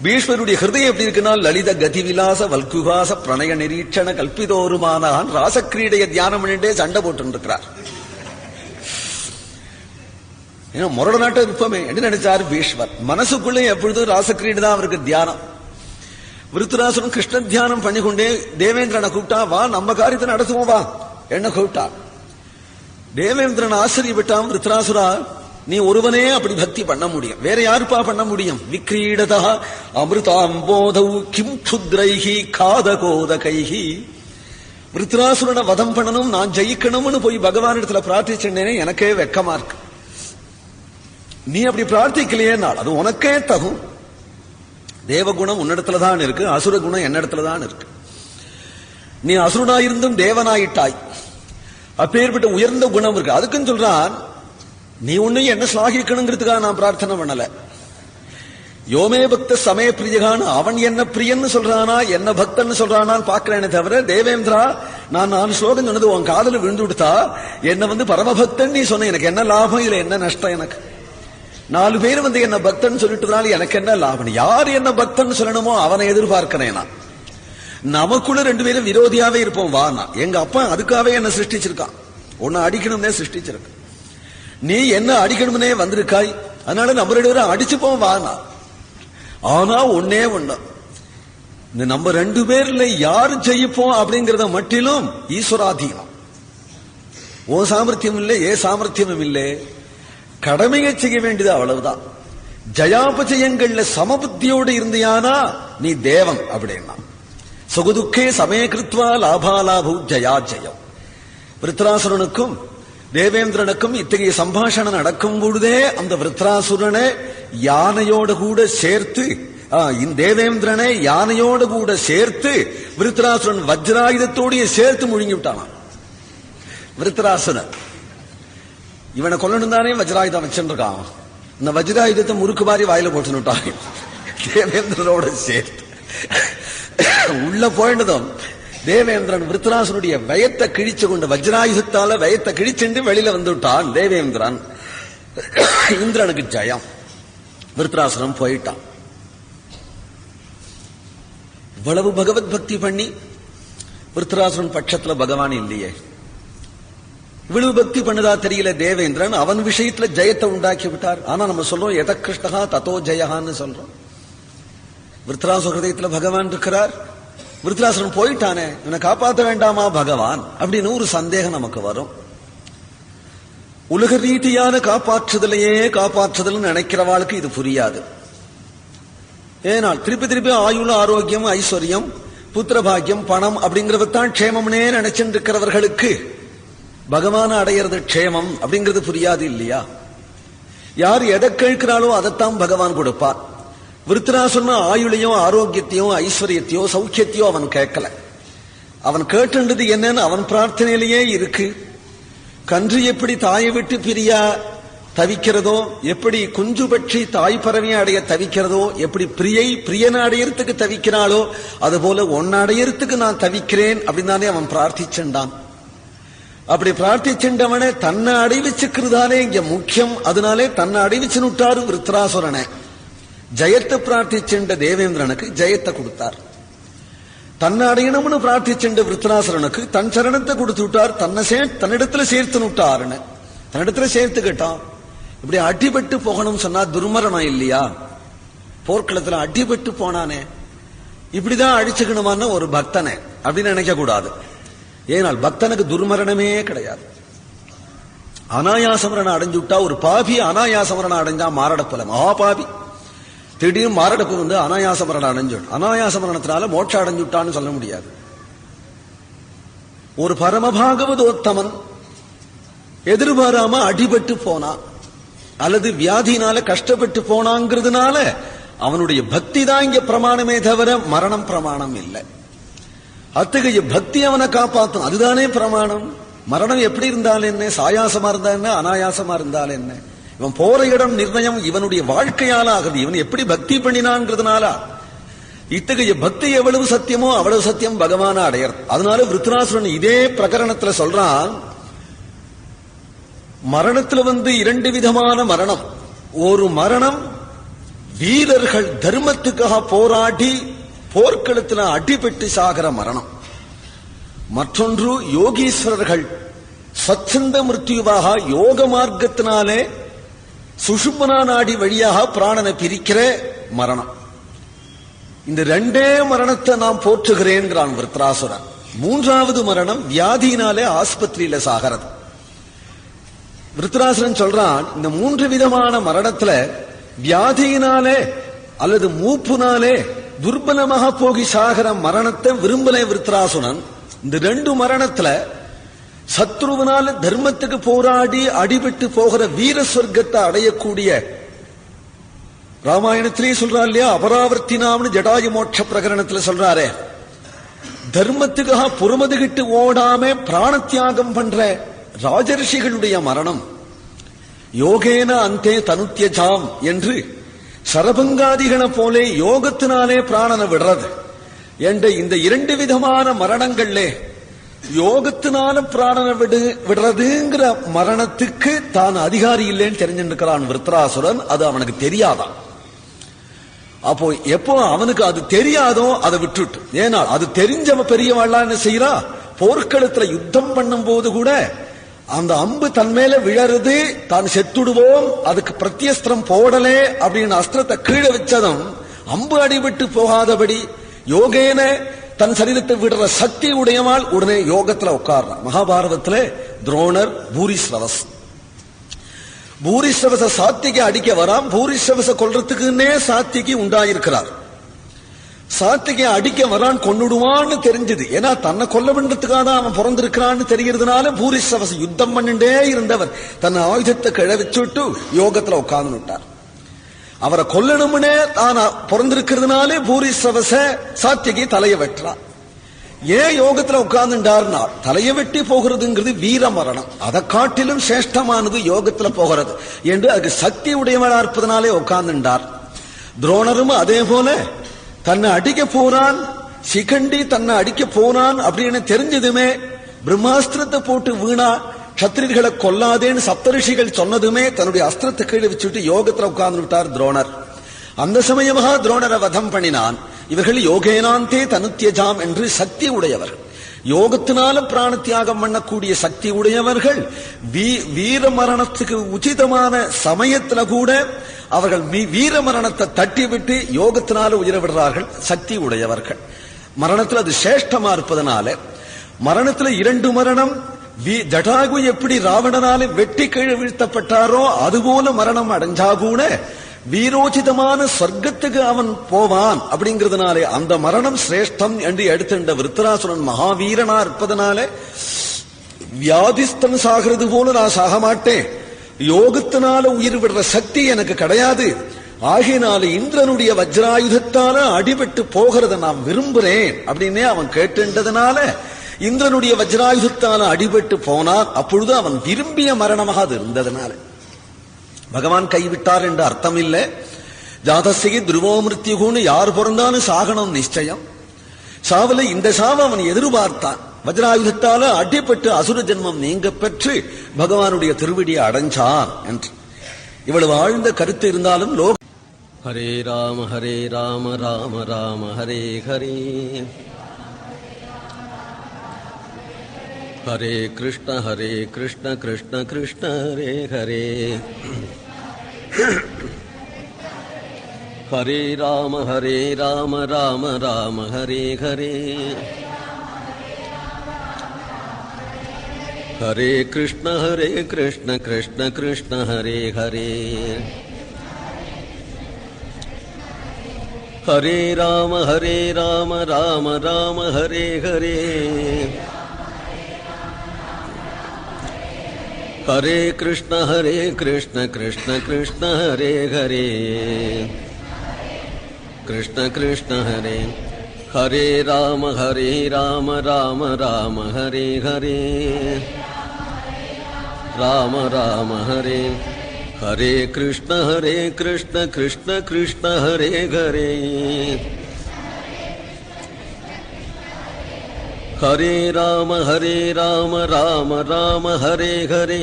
பீஷ்மருடைய ஹிருதயம் எப்படி இருக்குன்னா, லலித கதி விலாச வல்குகாச பிரணய நிரீட்சண கல்பிதோருமானான் ராசக்கிரீடைய தியானம் பண்ணிட்டே சண்டை போட்டு இருக்கிறார். ஏன்னா முரடநாட்டம் இருப்பமே என்ன நினைச்சாரு பீஷ்மர். மனசுக்குள்ளே எப்பொழுதும் ராசக்கிரீடு தான் அவருக்கு தியானம். விருத்தராசுரன் கிருஷ்ண தியானம் பண்ணிக்கொண்டே தேவேந்திரனை கூப்பிட்டா, வா நம்ம காரியத்தை நடத்துவோம் வா என்ன கூப்பிட்டா. தேவேந்திரன் ஆச்சரியப்பட்டான், விருத்ராசுரா நீ ஒருவனே அப்படி பக்தி பண்ண முடியும், வேற யாருப்பா பண்ண முடியும். விக்ரீடதா அமிர்தாம்போதௌ கிம் க்ஷுத்ரைஹி காதகோதகைஹி. விருத்ராசுரனை வதம் பண்ணணும், நான் ஜெயிக்கணும்னு போய் பகவான் இடத்துல பிரார்த்திச்சேனே, எனக்கே வெக்கமா இருக்கு. நீ அப்படி பிரார்த்திக்கலையே, அது உனக்கே தகும். தேவகுணம் உன்னிடத்துலதான் இருக்கு, அசுர குணம் என்னிடத்துலதான் இருக்கு. நீ அசுரனாயிருந்தும் தேவனாயிட்டாய், அப்பேற்பட்ட உயர்ந்த குணம் இருக்கு. அதுக்குன்னு சொல்றான், நீ உன்னையும் என்ன ஸ்லாகிக்கணுங்கிறதுக்காக நான் பிரார்த்தனை பண்ணல. யோமே பக்த சமய பிரியகான்னு அவன் என்ன பிரியன்னு சொல்றானா என்ன பக்தன்னு சொல்றானா பாக்குறேனே தவிர, தேவேந்திரா நான் 4 ஸ்லோகம் சொன்னது உன் காதல விழுந்து விடுத்தா என்ன பரமபக்தன் நீ சொன்ன, எனக்கு என்ன லாபம், இல்ல என்ன நஷ்டம். எனக்கு 4 பேர் என்ன பக்தன் சொல்லிட்டுனால எனக்கு என்ன லாபம். யார் என்ன பக்தன் சொல்லணுமோ அவனை எதிர்பார்க்கிறேன். நான் நமக்குள்ள 2 பேரும் விரோதியாவே இருப்போம். வானா எங்க அப்பா அதுக்காகவே என்ன சிருஷ்டிச்சிருக்கான், உன்னை அடிக்கணும்னே சிருஷ்டிச்சிருக்க. நீ என்ன அடிக்கணும்னே வந்திருக்காய், அதனால நம்ம 2 பேரும் அடிச்சுப்போம் வானா. ஆனா ஒன்னே ஒண்ணு, இந்த நம்ம 2 பேர்ல யாரு ஜெயிப்போம் அப்படிங்கறத மட்டிலும் ஈஸ்வராதீனம். ஓ சாமர்த்தியம் இல்லை, ஏ சாமர்த்தியமும் இல்லை, கடமையை செய்ய வேண்டியது அவ்வளவுதான். ஜயாபஜயங்கள்ல சமபுத்தியோடு இருந்தியானா நீ தேவன் அப்படின்னா. சுகுதுக்கே சமயகிருத்வா லாபாலாபு ஜயா ஜெயம். விருத்ராசுரனுக்கும் தேவேந்திரனுக்கும் இத்தகைய சம்பாஷணம் நடக்கும் பொழுதே அந்த விருத்ராசுரனை யானையோடு கூட சேர்த்து, தேவேந்திரனை யானையோடு கூட சேர்த்து விருத்ராசுரன் வஜ்ராயுதத்தோடைய சேர்த்து முழுங்கி விட்டானான். விருத்ராசுரன் இவனை கொல்லணும் தானே வஜ்ராயுதம் வச்சுருக்கான். இந்த வஜ்ராயுதத்தை முறுக்கு மாதிரி வாயில போட்டுட்டாங்க தேவேந்திரனோட சேர்த்து. உள்ள போயிட்டதும் தேவேந்திரன் விருத்ராசுரனுடைய வயத்தை கிழிச்சு கொண்டு வஜ்ராயுதத்தால வயத்தை கிழிச்சுண்டு வெளியில வந்து விட்டான் தேவேந்திரன். இந்திரனுக்கு ஜெயம். விருத்ராசுரன் போயிட்டான். இவ்வளவு பகவத் பக்தி பண்ணி விருத்ராசுரன் பட்சத்துல பகவான் இல்லையே. இவ்வளவு பக்தி பண்ணதா தெரியல தேவேந்திரன், அவன் விஷயத்துல ஜெயத்தை உண்டாக்கி விட்டார். ஆனா நம்ம சொல்றோம் எத கிருஷ்ணகா தத்தோ ஜெயஹான்னு சொல்றோம். விருத்ராசுர ஹிருதயத்துல பகவான் இருக்கிறார். விருத்ராசுரன் போயிட்டானே, இவனை காப்பாற்ற வேண்டாமா பகவான் அப்படின்னு ஒரு சந்தேகம் நமக்கு வரும். உலக ரீதியான காப்பாற்றுதலையே காப்பாற்றுதல் நினைக்கிறவாளுக்கு இது புரியாது. ஏனால் திருப்பி திருப்பி ஆயுள் ஆரோக்கியம் ஐஸ்வர்யம் புத்திர பாக்கியம் பணம் அப்படிங்கறதான் க்ஷேமம்னே நினைச்சுட்டு இருக்கிறவர்களுக்கு பகவான அடையிறது க்ஷேமம் அப்படிங்கிறது புரியாது இல்லையா. யார் எதை கேட்கிறாளோ அதைத்தான் பகவான் கொடுப்பார். விருத்ராசுரன் ஆயுளையும் ஆரோக்கியத்தையும் ஐஸ்வர்யத்தையோ சௌக்கியத்தையோ அவன் கேட்கல. அவன் கேட்டுன்றது என்னன்னு அவன் பிரார்த்தனையிலேயே இருக்கு. கன்று எப்படி தாயை விட்டு பிரியா தவிக்கிறதோ, எப்படி குஞ்சு பற்றி தாய் பறவையை அடைய தவிக்கிறதோ, எப்படி பிரியனை அடையறதுக்கு தவிக்கிறாளோ அதுபோல ஒன்னு அடையறதுக்கு நான் தவிக்கிறேன் அப்படின்னு தானே அவன் பிரார்த்திச்சுண்டான். அப்படி பிரார்த்திச்சுண்டவனே தன்னை அடைவிச்சுக்கிறதானே இங்க முக்கியம். அதனாலே தன்னை அடைவிச்சு நுட்டாரு விருத்ராசுரனை. ஜெயத்தை பிரார்த்திச்சுண்ட தேவேந்திரனுக்கு ஜெயத்தை கொடுத்தார். தன்னை அடையணும்னு பிரார்த்திச்சென்ற விருத்தராசுரனுக்கு தன் சரணத்தை கொடுத்து விட்டார், தன்னிடத்துல சேர்த்து விட்டாருன்னு தன்னிடத்துல சேர்த்து கேட்டான். இப்படி அடிபட்டு போகணும்னு சொன்னா துர்மரணம் இல்லையா? போர்க்களத்துல அடிபட்டு போனானே, இப்படிதான் அடிச்சுக்கணுமான ஒரு பக்தனை அப்படின்னு நினைக்க கூடாது. ஏனால் பக்தனுக்கு துர்மரணமே கிடையாது. அனாயாசமரணம் அடைஞ்சு விட்டா, ஒரு பாபி அனாயாசமரணம் அடைஞ்சா மாரடப்பல மகாபாபி திடீர்னு மாரடப்பு வந்து அனாயாசமரணம் அடைஞ்சு, அனாயாசமரணத்தினால மோட்சம் அடைஞ்சு விட்டான்னு சொல்ல முடியாது. ஒரு பரமபாகவதோத்தமன் எதிர்பாராம அடிபட்டு போனா அல்லது வியாதினால கஷ்டப்பட்டு போனாங்கிறதுனால அவனுடைய பக்தி தான் இங்க பிரமாணமே தவிர மரணம் பிரமாணம் இல்லை. அத்தகைய பக்தி அவனை காப்பாற்றும், அதுதானே பிரமாணம். மரணம் எப்படி இருந்தாலும் என்ன, சாயாசமா இருந்தா என்ன, அனாயாசமா இருந்தாலும் என்ன, இவன் போற இடம் நிர்ணயம் இவனுடைய வாழ்க்கையால ஆகுது. இவன் எப்படி பக்தி பண்ணினான்ங்கிறதுனால இத்தகைய பக்தி எவ்வளவு சத்தியமோ அவ்வளவு சத்தியம் பகவான அடையறது. அதனால விருத்தராசுரன் இதே பிரகரணத்துல சொல்றான், மரணத்துல வந்து இரண்டு விதமான மரணம். ஒரு மரணம் வீரர்கள் தர்மத்துக்காக போராடி போர்க்களத்தில் அடிபட்டு சாகிற மரணம். மற்றொன்று யோகீஸ்வரர்கள் சச்சந்த மிருத்யுவாக யோக மார்க்கத்தினாலே சுஷும்னா நாடி வழியாக பிராணனை பிரிக்கிற மரணம். இந்த ரெண்டே மரணத்தை நாம் போற்றுகிறேன்கிறான் விருத்தராசுரன். மூன்றாவது மரணம் வியாதியினாலே ஆஸ்பத்திரியில சாகிறது. விருத்தராசுரன் சொல்றான், இந்த மூன்று விதமான மரணத்துல வியாதியினாலே அல்லது மூப்புனாலே துர்பலமாக போகி சாகிற மரணத்தை விரும்பலே விருத்தராசுரன். இந்த ரெண்டு மரணத்துல சத்ருவனால தர்மத்துக்கு போராடி அடிபட்டு போகிற வீர சொர்க்கத்தை அடையக்கூடிய, ராமாயணத்திலேயே சொல்றா இல்லையா, அபராவர்த்தினாம்னு ஜடாயு மோட்ச பிரகரணத்துல சொல்றாரே, தர்மத்துக்காக புறமதுகிட்டு ஓடாம பிராணத்தியாகம் பண்ற ராஜர்ஷிகளுடைய மரணம். யோகேன அந்தே தனுத்தியஜாம் என்று சரபங்காதிகளை போலே யோகத்தினாலே பிராணனை விடுறது என்ற இந்த இரண்டு விதமான மரணங்கள்ல யோகத்தினால பிராணனை விடுறதுங்கிற மரணத்துக்கு தான் அதிகாரி இல்லைன்னு தெரிஞ்சிருக்கிறான் விருத்தராசுரன். அது அவனுக்கு தெரியாதான். அப்போ எப்போ அவனுக்கு அது தெரியாதோ அதை விட்டுட்டு, ஏன்னா அது தெரிஞ்சவ பெரியவாள்லாம் என்ன செய்யறா, போர்க்களத்துல யுத்தம் பண்ணும் போது கூட அந்த அம்பு தன் மேல விழறது, தான் செத்துடுவோம் அதுக்கு பிரத்யஸ்திரம் போடலே அப்படின்னு அஸ்திரத்தை கீழே வச்சதும் அம்பு அடிபட்டு போகாதபடி யோகேன தன் சரீரத்தை விடுற சக்தி உடையவாள் உடனே யோகத்துல உட்கார்றான். மகாபாரதத்துல துரோணர் பூரிஸ்ரவச சாத்திகை அடிக்க வரான். பூரிஸ்ரவச கொல்றதுக்குன்னே சாத்திகை உண்டாயிருக்கிறார். சாத்திகை அடிக்க வரான், கொன்னுடுவான்னு தெரிஞ்சது. ஏன்னா தன்னை கொல்ல பண்றதுக்காக தான் அவன் பிறந்திருக்கிறான்னு தெரிகிறதுனால பூரிஸ்ரவச யுத்தம் பண்ணிட்டே இருந்தவர் தன் ஆயுதத்தை கிழவிச்சுட்டு யோகத்துல உட்கார்ந்து விட்டார். அவரை கொல்லணும்னே தான் பிறந்திருக்கிறதுனாலே பூரிஸ்ரவச சாத்திகை தலைய வெட்டுறான். ஏன் யோகத்துல உட்கார்ந்துட்டார்னா, தலைய வெட்டி போகிறதுங்கிறது வீர மரணம், அதை காட்டிலும் சிரேஷ்டமானது யோகத்துல போகிறது என்று அதுக்கு சக்தி உடையவனா இருப்பதனாலே உட்கார்ந்துட்டார். துரோணரும் அதே போல தன்னை அடிக்க போறான், சிகண்டி தன்னை அடிக்க போறான் அப்படின்னு தெரிஞ்சதுமே பிரம்மாஸ்திரத்தை போட்டு வீணா சத்திரிகளை கொல்லாதேன்னு சப்தரிஷிகள் சொன்னதுமே தன்னுடைய அஸ்திரத்தை கீழே வச்சுட்டு யோகத்துல உட்கார்ந்து விட்டார் துரோணர். அந்த சமயமாக துரோணரை வதம் பண்ணினான். இவர்கள் யோகேனாந்தே தனுத்தியஜாம் என்று சக்தி உடையவர்கள், யோகத்தினால பிராண தியாகம் பண்ணக்கூடிய சக்தி உடையவர்கள். வீர மரணத்துக்கு உச்சிதமான சமயத்துல கூட அவர்கள் வீர மரணத்தை தட்டி விட்டு யோகத்தினால உயிர விடுறார்கள், சக்தி உடையவர்கள். மரணத்துல அது சேஷ்டமா இருப்பதனால மரணத்துல இரண்டு மரணம். ஜடாகு எப்படி ராவணனால வெட்டி கீழே வீழ்த்தப்பட்டாரோ அதுபோல மரணம் அடைஞ்சா கூட வீரோச்சிதமான சொர்க்கத்துக்கு அவன் போவான். அப்படிங்கிறதுனாலே அந்த மரணம் சிரேஷ்டம் என்று எடுத்துட்ட விருத்தராசுரன் மகாவீரனா இருப்பதனால வியாதிஸ்தன் சாகிறது போல நான் சாக மாட்டேன், யோகத்தினால உயிர் விடுற சக்தி எனக்கு கிடையாது, ஆகையினால இந்திரனுடைய வஜ்ராயுதத்தால அடிபட்டு போகிறத நான் விரும்புறேன் அப்படின்னே அவன் கேட்டுன்றதுனால இந்திரனுடைய வஜ்ராயுதத்தால அடிபட்டு போனான். அப்பொழுது அவன் விரும்பிய மரணமாக அது இருந்ததுனால பகவான் கைவிட்டார் என்று அர்த்தம் இல்லை. ஜாதஸ்ய துருவோ மிருத்யுகுன்னு யார் பிறந்தாலும் சாகனம் நிச்சயம். சாவல இந்த சாவ அவன் எதிர்பார்த்தான். வஜ்ராயுதத்தால அடிபட்டு அசுர ஜென்மம் நீங்க பெற்று பகவானுடைய திருவடியை அடைஞ்சான் என்று இவ்வளவு ஆழ்ந்த கருத்து இருந்தாலும் ஹரே ராம ராம ராம ஹரே ஹரே ஹரே கிருஷ்ண கிருஷ்ண கிருஷ்ண ஹரே ஹரே ஹரே ராம ராம ராம ஹரே ஹரே ஹரே கிருஷ்ண கிருஷ்ண கிருஷ்ண ஹரே ஹரே ஹரே ராம ராம ராம ஹரே ஹரே ஹரே கிருஷ்ண கிருஷ்ண கிருஷ்ண ஹரே ஹரே கிருஷ்ண கிருஷ்ண ஹரே ஹரே ராம ராம ராம ஹரே ஹரே ராம ராம ஹரே ஹரே கிருஷ்ண கிருஷ்ண கிருஷ்ண ஹரே ஹரே ஹரே ராம ராம ராம ஹரே ஹரே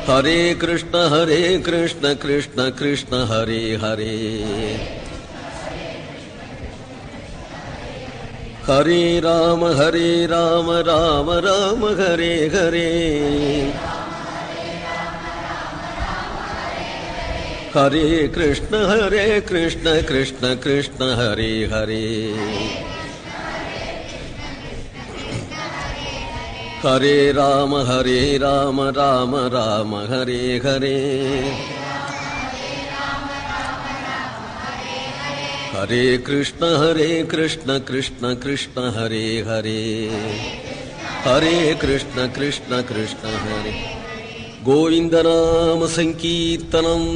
ஹரே கிருஷ்ண கிருஷ்ண கிருஷ்ண ஹரே ஹரே ஹரே ராம ராம ராம ஹரே ஹரே ஹரே கிருஷ்ண கிருஷ்ண கிருஷ்ண ஹரே ஹரே ஹரே ராம ராம ராம ஹரே ஹரே ஹரே கிருஷ்ண கிருஷ்ண கிருஷ்ண ஹரே ஹரே ஹரே கிருஷ்ண கிருஷ்ண ஹரே கோவிந்த நாம சங்கீர்த்தனம்